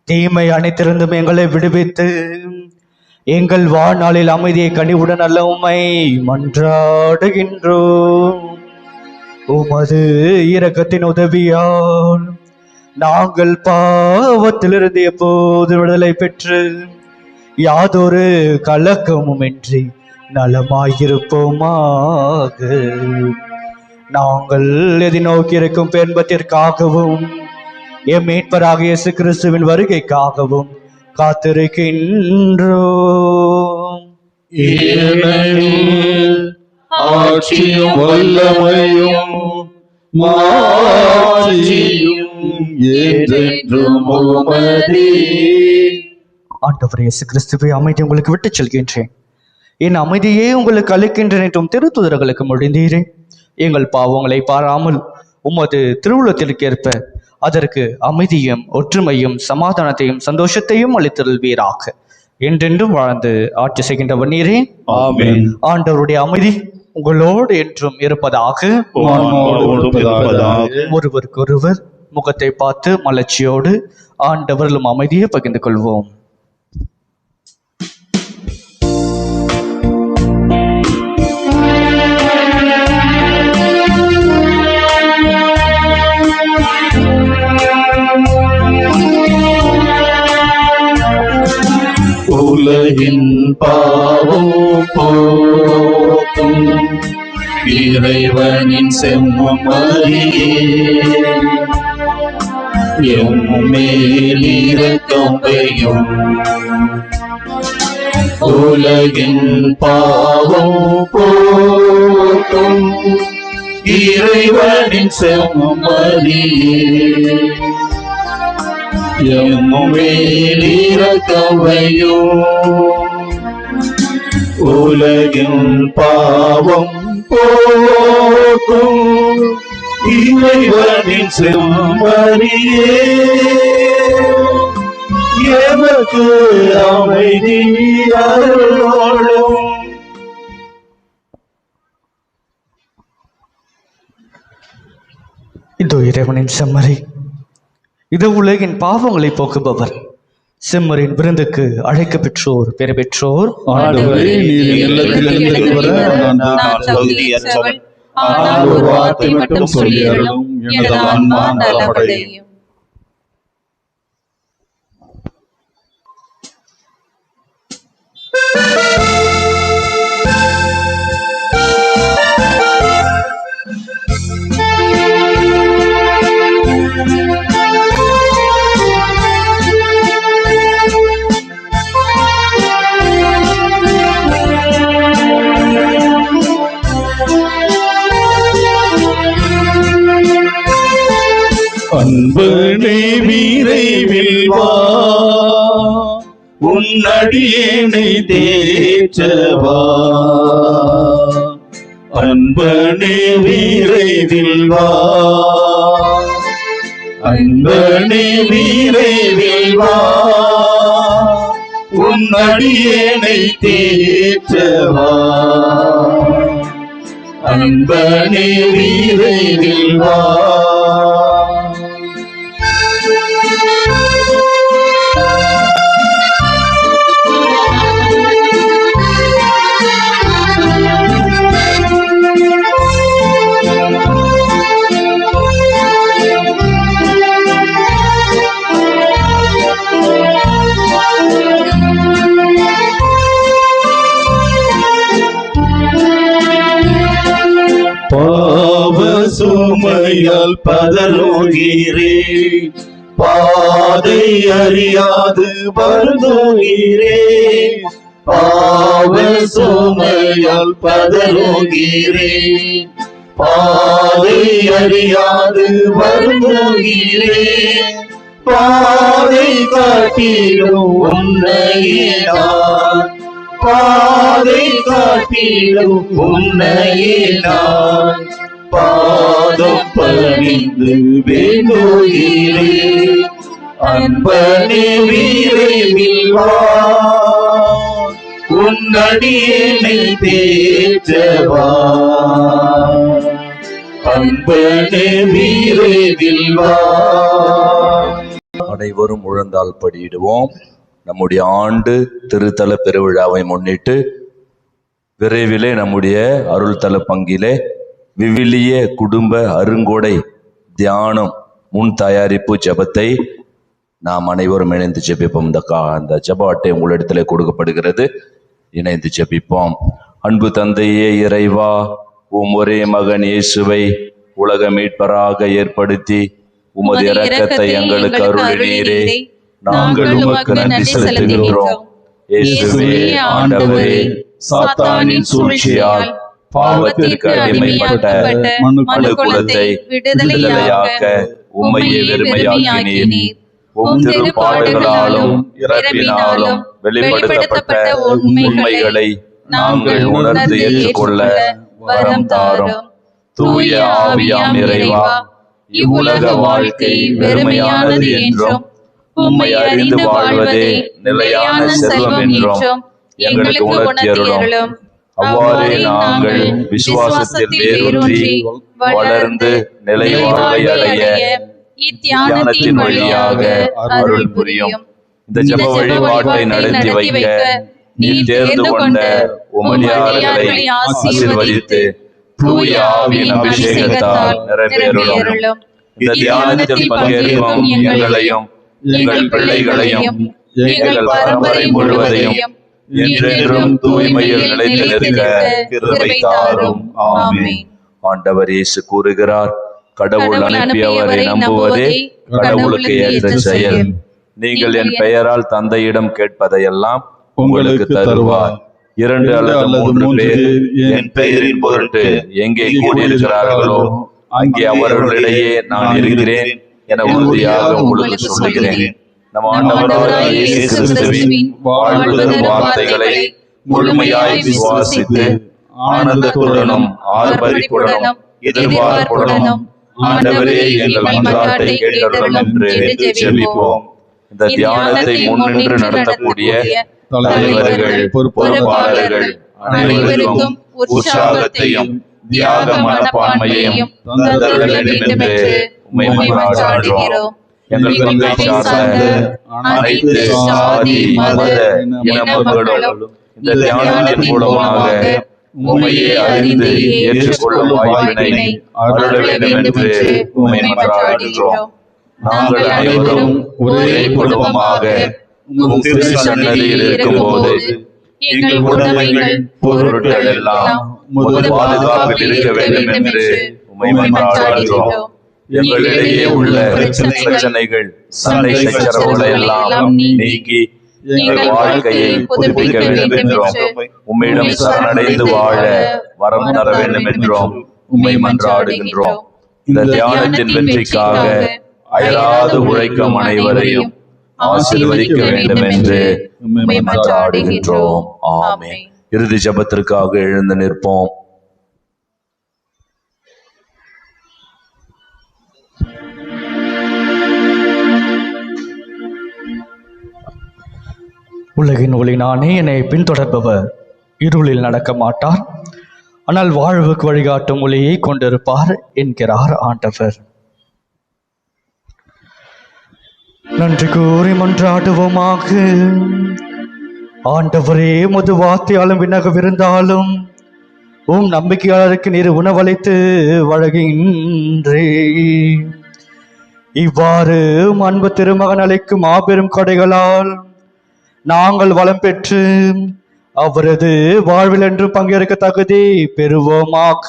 தீமை அனைத்திருந்தும் எங்களை விடுவித்து எங்கள் வாழ்நாளில் அமைதியை கனிவுடன் அல்ல உம்மை மன்றாடுகின்றோம். உமது இரக்கத்தின் உதவியால் நாங்கள் பாவத்திலிருந்து எப்போது விடுதலை பெற்று யாதொரு கலக்கமுமின்றி நலமாயிருப்போமாக. நாங்கள் எதிர்நோக்கி இருக்கும் பென்பத்திற்காகவும் எம் மீட்பராக இயேசு கிறிஸ்துவின் வருகைக்காகவும் காத்திருக்கின்றோம். ஆட்சியும் வல்லமையும் மாட்சியும் என்றென்றும் உமதே. ஆண்டவர் இயேசு கிறிஸ்துவை அமைதி உங்களுக்கு விட்டுச் செல்கின்றேன், என் அமைதியே உங்களுக்கு அளிக்கின்றேன் என்றும் திருத்தூதர்களுக்கு மொழிந்தீரே. எங்கள் பாவங்களை பாராமல் உமது திருவுளத்திற்கேற்ப அதற்கு அமைதியும் ஒற்றுமையும் சமாதானத்தையும் சந்தோஷத்தையும் அளித்தருள்வீராக. என்றென்றும் வாழ்ந்து ஆட்சி செய்கின்றவர் நீரே. ஆமென். ஆண்டவருடைய அமைதி உங்களோடு என்றும் இருப்பதாக. ஒருவருக்கொருவர் முகத்தை பார்த்து மலர்ச்சியோடு ஆண்டவர்களும் அமைதியை பகிர்ந்து கொள்வோம். உலகின் பாவம் போக்கும் இறைவனின் செம்மறியே எம்மேல் இரக்கம் வையும். உலகின் பாவம் போக்கும் இறைவனின் செம்மறியே எம்மேல் இரக்கம் வையும். உலகின் பாவம் போக்கும் இறைவனின் செம்மறியே எமக்கு அமைதி அருளும். இதோ இறைவனின் செம்மறி, இது உலகின் பாவங்களை போக்குபவர். செம்மறின் விருந்துக்கு அழைக்க பெற்றோர் பெற பெற்றோர். ஆண்டவரே, நீர் என் இல்லத்திலிருந்து வர நான் தகுதியற்றவள். ஆனால் ஒரு வார்த்தை மட்டும் சொல்லி அருளும், எனது ஆன்மா நலமடையும். அன்பனே விரைவில் வா, உன் அடியேனை தேற்றவா. அன்பனே விரைவில் வா, அன்பனே விரைவில் வா, உன் அடியேனை தேற்றவா. அன்பனே விரைவில் வா. பாவ சுமையால் பதறுகிறேன், பாதை அறியாது வருந்துகிறேன். பாவ சுமையால் பதறுகிறேன், பாதை அறியாது வருந்துகிறேன். பாதை காட்டிடும் உன்னையே நான், பாதை காட்டிடும் உன்னையே நான் பாதம் பணிந்து வேண்டுகிறேன். அன்பனே விரைவில் வா, உன் அடியேனை தேற்றவா. அன்பனே விரைவில் வா. அனைவரும் முழந்தால் படியிடுவோம். நம்முடைய ஆண்டு திருத்தல பெருவிழாவை முன்னிட்டு விரைவிலே நம்முடைய அருள்தல பங்கிலே விவிலிய குடும்ப அருங்கொடை தியானம் முன் தயாரிப்பு ஜெபத்தை நாம் அனைவரும் இணைந்து ஜெபிப்போம். அந்த ஜெப அட்டை உங்களிடத்திலே கொடுக்கப்படுகிறது, இணைந்து ஜெபிப்போம். அன்பு தந்தையே இறைவா, உம் ஒரே மகன் இயேசுவை உலக மீட்பராக ஏற்படுத்தி உமது இரக்கத்தை எங்களுக்கு அருளினீரே. நாங்கள் உமக்கு நன்றி செலுத்துகின்றோம். இயேசுவே ஆண்டவரே, சாத்தானின் சூழ்ச்சியால் பாவத்திற்கு அடிமைப்பட்ட மனு குலத்தை விடுதலையாக்க உம்மையே வெறுமையாக்கினீர். உம் திருப்பாடுகளாலும் இறப்பினாலும் வெளிப்படுத்தப்பட்ட உண்மைகளை நாங்கள் உணர்ந்து ஏற்றுக்கொள்ள வரம் தாரும். தூய ஆவியாம் இறைவா, இவ்வுலக வாழ்க்கை வெறுமையானது என்றும் உம்மை அறிந்து வாழ்வதே நிலையான செல்வம் என்றும் எங்களுக்கு உணர்த்தியருளும். அவ்வாறே நாங்கள் விசுவாசத்தில் வேரூன்றி வளர்ந்து நிலை வாழ்வை அடைய இத்தியானத்தின் வழியாக அருள் புரியும். இந்த ஜெப வழிபாட்டை நடத்தி வைக்க நீர் தேர்ந்து கொண்ட உமடியார்களை ஆசீர்வதித்து தூய ஆவியின் அபிஷேகத்தால் நிரப்பேறும். இந்த தியானத்தில் பங்கேற்கும் எங்களையும் எங்கள் பிள்ளைகளையும் எங்கள் பரம்பரை முழுவதையும் என்றென்றும் தூய்மையில் நிலைத்து நிற்க கிருபை தாரும். ஆமென். ஆண்டவர் இயேசு கூறுகிறார், கடவுள் அனுப்பியவரை நம்புவதே கடவுளுக்கு ஏற்ற செயல். நீங்கள் என் பெயரால் தந்தையிடம் கேட்பதையெல்லாம் உங்களுக்கு தருவார். 2 அல்லது 3 பேர் என் பெயரின் பொருட்டு எங்கே கூடியிருக்கிறார்களோ அங்கே அவர்களிடையே நான் இருக்கிறேன் என உறுதியாக உங்களுக்கு சொல்லுகிறேன். நம் ஆண்டவராகிய இயேசு கிறிஸ்துவின் வாழ்வு தரும் வார்த்தைகளை முழுமையாய் விசுவாசித்து ஆனந்தத்துடனும் ஆர்ப்பரிப்புடனும் எதிர்பார்ப்புடனும் ஆண்டவரே எங்கள் மன்றாட்டை கேட்டருளும் என்று ஜெபிப்போம். இந்த தியானத்தை முன்னின்று நடத்தக்கூடிய தலைவர்கள், பொறுப்பாளர்கள் அனைவருக்கும் உற்சாகத்தையும் தியாக மனப்பான்மையையும் தந்தருள வேண்டும் என்று உம்மை மன்றாடுகிறோம். எங்கள் பங்கை சார்ந்த அனைத்து சாதி, மத, இன மக்களும் இந்த தியானத்தின் மூலமாக உம்மையே அறிந்து ஏற்றுக்கொள்ளும் வாய்ப்பினை அருள வேண்டும் என்று உம்மை மன்றாடுகிறோம். நாங்கள் அனைவரும் ஒரே குடும்பமாக உம் திருச்சன்னதியில் இருக்கும்போது எங்கள் உடைமைகள், பொருட்கள் எல்லாம் உமது பாதுகாப்பில் இருக்க வேண்டும் என்று உம்மை மன்றாடுகிறோம். எங்களிடையே உள்ள பிரச்சனைகள், சண்டை சச்சரவுகளை எல்லாம் நீக்கி எங்கள் வாழ்க்கையை புதுப்பிக்க வேண்டும் என்றும் உம்மிடம் சரணடைந்து வாழ வரம் தர வேண்டும் என்றும் உம்மை மன்றாடுகின்றோம். இந்த தியானத்தின் வெற்றிக்காக அயராது உழைக்கும் அனைவரையும் ஆசீர்வதிக்க வேண்டும் என்று உம்மை மன்றாடுகின்றோம். ஆமென். இறுதி ஜெபத்திற்காக எழுந்து நிற்போம். உலகின் ஒளி நானே, என்னை பின்தொடர்பவர் இருளில் நடக்க மாட்டார், ஆனால் வாழ்வுக்கு வழிகாட்டும் ஒளியை கொண்டிருப்பார் என்கிறார் ஆண்டவர். நன்றி கூறி மன்றாடுவோமாக. ஆண்டவரே, முது வார்த்தையாலும் விண்ணகவிருந்தாலும் உம் நம்பிக்கையாளருக்கு நீர் உணவளித்து வழங்குகின்றே. இவ்வாறு அன்பு திருமகன் அளிக்கும் மாபெரும் கொடைகளால் நாங்கள் வளம் பெற்று அவரது வாழ்வில் என்று பங்கேற்க தகுதி பெறுவோமாக.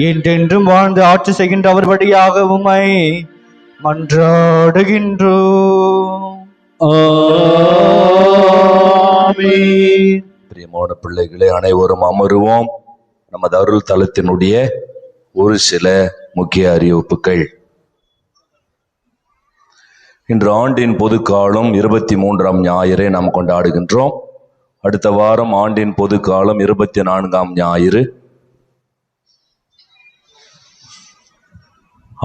என்றென்றும் வாழ்ந்து ஆட்சி செய்கின்ற அவர் வழியாக உம்மை மன்றாடுகின்றோம். பிரியமான பிள்ளைகளே, அனைவரும் அமருவோம். நமது அருள் தலத்தினுடைய ஒரு சில முக்கிய அறிவிப்புகள். இன்று ஆண்டின் பொதுக்காலம் 23ஆம் ஞாயிறை நாம் கொண்டாடுகின்றோம். அடுத்த வாரம் ஆண்டின் பொதுக்காலம் 24ஆம் ஞாயிறு.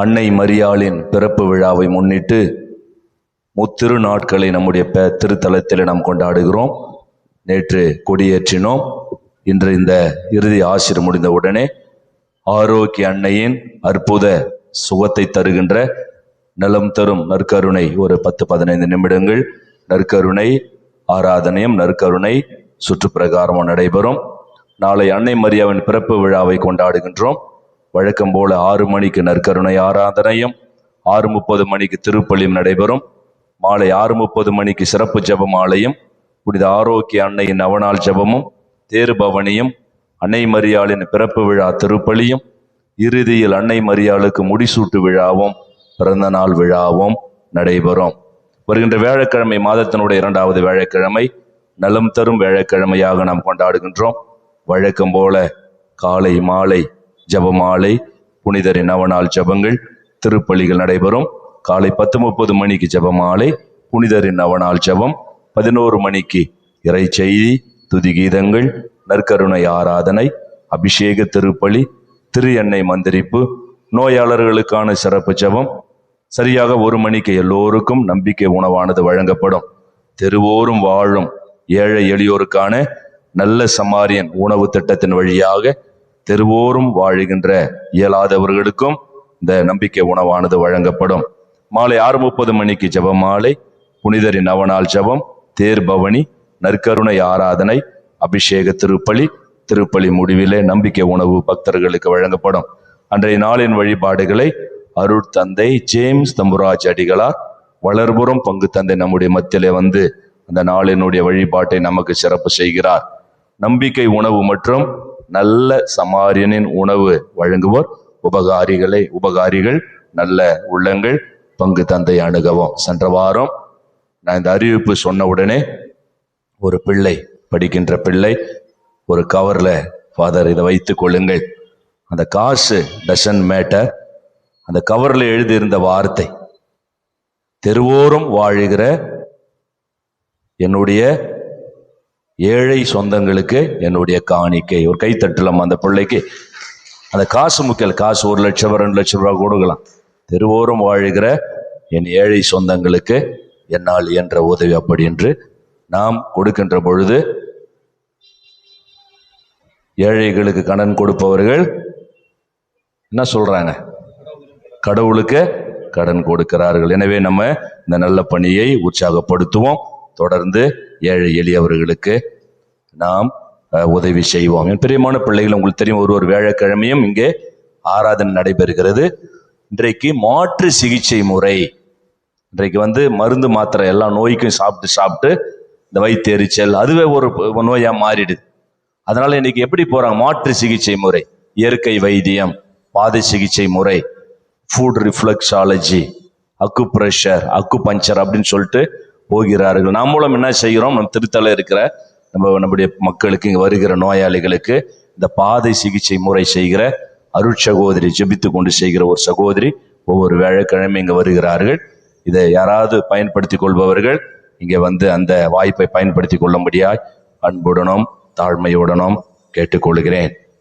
அன்னை மரியாளின் பிறப்பு விழாவை முன்னிட்டு முத்திரு நாட்களை நம்முடைய திருத்தலத்தில் நாம் கொண்டாடுகிறோம். நேற்று கொடியேற்றினோம். இன்று இந்த இறுதி ஆசிர் முடிந்தவுடனே ஆரோக்கிய அன்னையின் அற்புத சுகத்தை தருகின்ற நலம் தரும் நற்கருணை ஒரு 10-15 நிமிடங்கள் நற்கருணை ஆராதனையும் நற்கருணை சுற்றுப்பிரகாரமும் நடைபெறும். நாளை அன்னை மரியாவின் பிறப்பு விழாவை கொண்டாடுகின்றோம். வழக்கம் போல 6 மணிக்கு நற்கருணை ஆராதனையும் 6:30 மணிக்கு திருப்பலியும் நடைபெறும். மாலை 6:30 மணிக்கு சிறப்பு ஜெப மாலையும் புனித ஆரோக்கிய அன்னையின் நவநாள் ஜெபமும் தேர்பவனியும் அன்னை மரியாளின் பிறப்பு விழா திருப்பலியும் இறுதியில் அன்னை மரியாளுக்கு முடிசூட்டு விழாவும் பிறந்த நாள் விழாவும் நடைபெறும். வருகின்ற வியாழக்கிழமை மாதத்தினுடைய 2வது வியாழக்கிழமை நலம் தரும் வியாழக்கிழமையாக நாம் கொண்டாடுகின்றோம். வழக்கம் போல காலை மாலை ஜபமாலை, புனிதரின் நவநாள் ஜபங்கள், திருப்பலிகள் நடைபெறும். காலை 10:30 மணிக்கு ஜபமாலை, புனிதரின் நவநாள் ஜபம். 11 மணிக்கு இறை செய்தி, துதி கீதங்கள், நற்கருணை ஆராதனை, அபிஷேக திருப்பலி, திரு எண்ணெய் மந்திரிப்பு, நோயாளர்களுக்கான சிறப்பு ஜபம். சரியாக 1 மணிக்கு எல்லோருக்கும் நம்பிக்கை உணவானது வழங்கப்படும். தெருவோரும் வாழும் ஏழை எளியோருக்கான நல்ல சமாரியன் உணவு திட்டத்தின் வழியாக தெருவோரும் வாழுகின்ற இயலாதவர்களுக்கும் இந்த நம்பிக்கை உணவானது வழங்கப்படும். மாலை 6:30 மணிக்கு ஜபமாலை, புனிதரின் நவநாள் ஜபம், தேர்பவனி, நற்கருணை ஆராதனை, அபிஷேக திருப்பலி, திருப்பலி முடிவிலே நம்பிக்கை உணவு பக்தர்களுக்கு வழங்கப்படும். அன்றைய நாளின் வழிபாடுகளை அருட்தந்தை ஜேம்ஸ் தம்புராஜ் அடிகளார் வளர்புறம் பங்கு தந்தை நம்முடைய மத்தியிலே வந்து அந்த நாளினுடைய வழிபாட்டை நமக்கு சிறப்பு செய்கிறார். நம்பிக்கை உணவு மற்றும் நல்ல சமாரியனின் உணவு வழங்குவோர் உபகாரிகள் நல்ல உள்ளங்கள் பங்கு தந்தை அணுகவும். சென்ற வாரம் நான் இந்த அறிவிப்பு சொன்ன உடனே ஒரு பிள்ளை, படிக்கின்ற பிள்ளை, ஒரு கவர்ல, ஃபாதர் இதை வைத்துக் கொள்ளுங்கள், அந்த காசு டசன்ட் மேட்டர், அந்த கவர்ல எழுதியிருந்த வார்த்தை, தெருவோரம் வாழுகிற என்னுடைய ஏழை சொந்தங்களுக்கு என்னுடைய காணிக்கை. ஒரு கைத்தட்டலாம் அந்த பிள்ளைக்கு. அந்த காசு முக்கியம், காசு 1 லட்சம் 2 லட்சம் ரூபாய் கொடுக்கலாம். தெருவோரம் வாழுகிற என் ஏழை சொந்தங்களுக்கு என்னால் என்ற உதவி. அப்படி என்று நாம் கொடுக்கின்ற பொழுது ஏழைகளுக்கு கடன் கொடுப்பவர்கள் என்ன சொல்றாங்க? கடவுளுக்கு கடன் கொடுக்கிறார்கள். எனவே நம்ம இந்த நல்ல பணியை உற்சாகப்படுத்துவோம். தொடர்ந்து ஏழை எளியவர்களுக்கு நாம் உதவி செய்வோம். என் பிரியமான பிள்ளைகள், உங்களுக்கு தெரியும், ஒரு வியாழக்கிழமையும் இங்கே ஆராதனை நடைபெறுகிறது. இன்றைக்கு மாற்று சிகிச்சை முறை. இன்றைக்கு மருந்து மாத்திரை எல்லா நோய்க்கும் சாப்பிட்டு இந்த வயிற்று எரிச்சல் அதுவே ஒரு நோயா மாறிடுது. அதனால இன்னைக்கு எப்படி போறாங்க? மாற்று சிகிச்சை முறை, இயற்கை வைத்தியம், பாதை சிகிச்சை முறை, ஃபுட் ரிஃப்ளெக்ஸாலஜி, அக்குப்ரெஷர், அக்குபஞ்சர் அப்படின்னு சொல்லிட்டு போகிறார்கள். நாம் மூலம் என்ன செய்கிறோம்? நம் திருத்தல இருக்கிற நம்முடைய மக்களுக்கு, இங்கே வருகிற நோயாளிகளுக்கு இந்த பாதை சிகிச்சை முறை செய்கிற அருட்சகோதரி, ஜெபித்து கொண்டு செய்கிற ஒரு சகோதரி ஒவ்வொரு வியாழக்கிழமை இங்கே வருகிறார்கள். இதை யாராவது பயன்படுத்தி கொள்பவர்கள் இங்கே அந்த வாய்ப்பை பயன்படுத்தி கொள்ளும்படியாய் அன்புடனும் தாழ்மையுடனும் கேட்டுக்கொள்கிறேன்.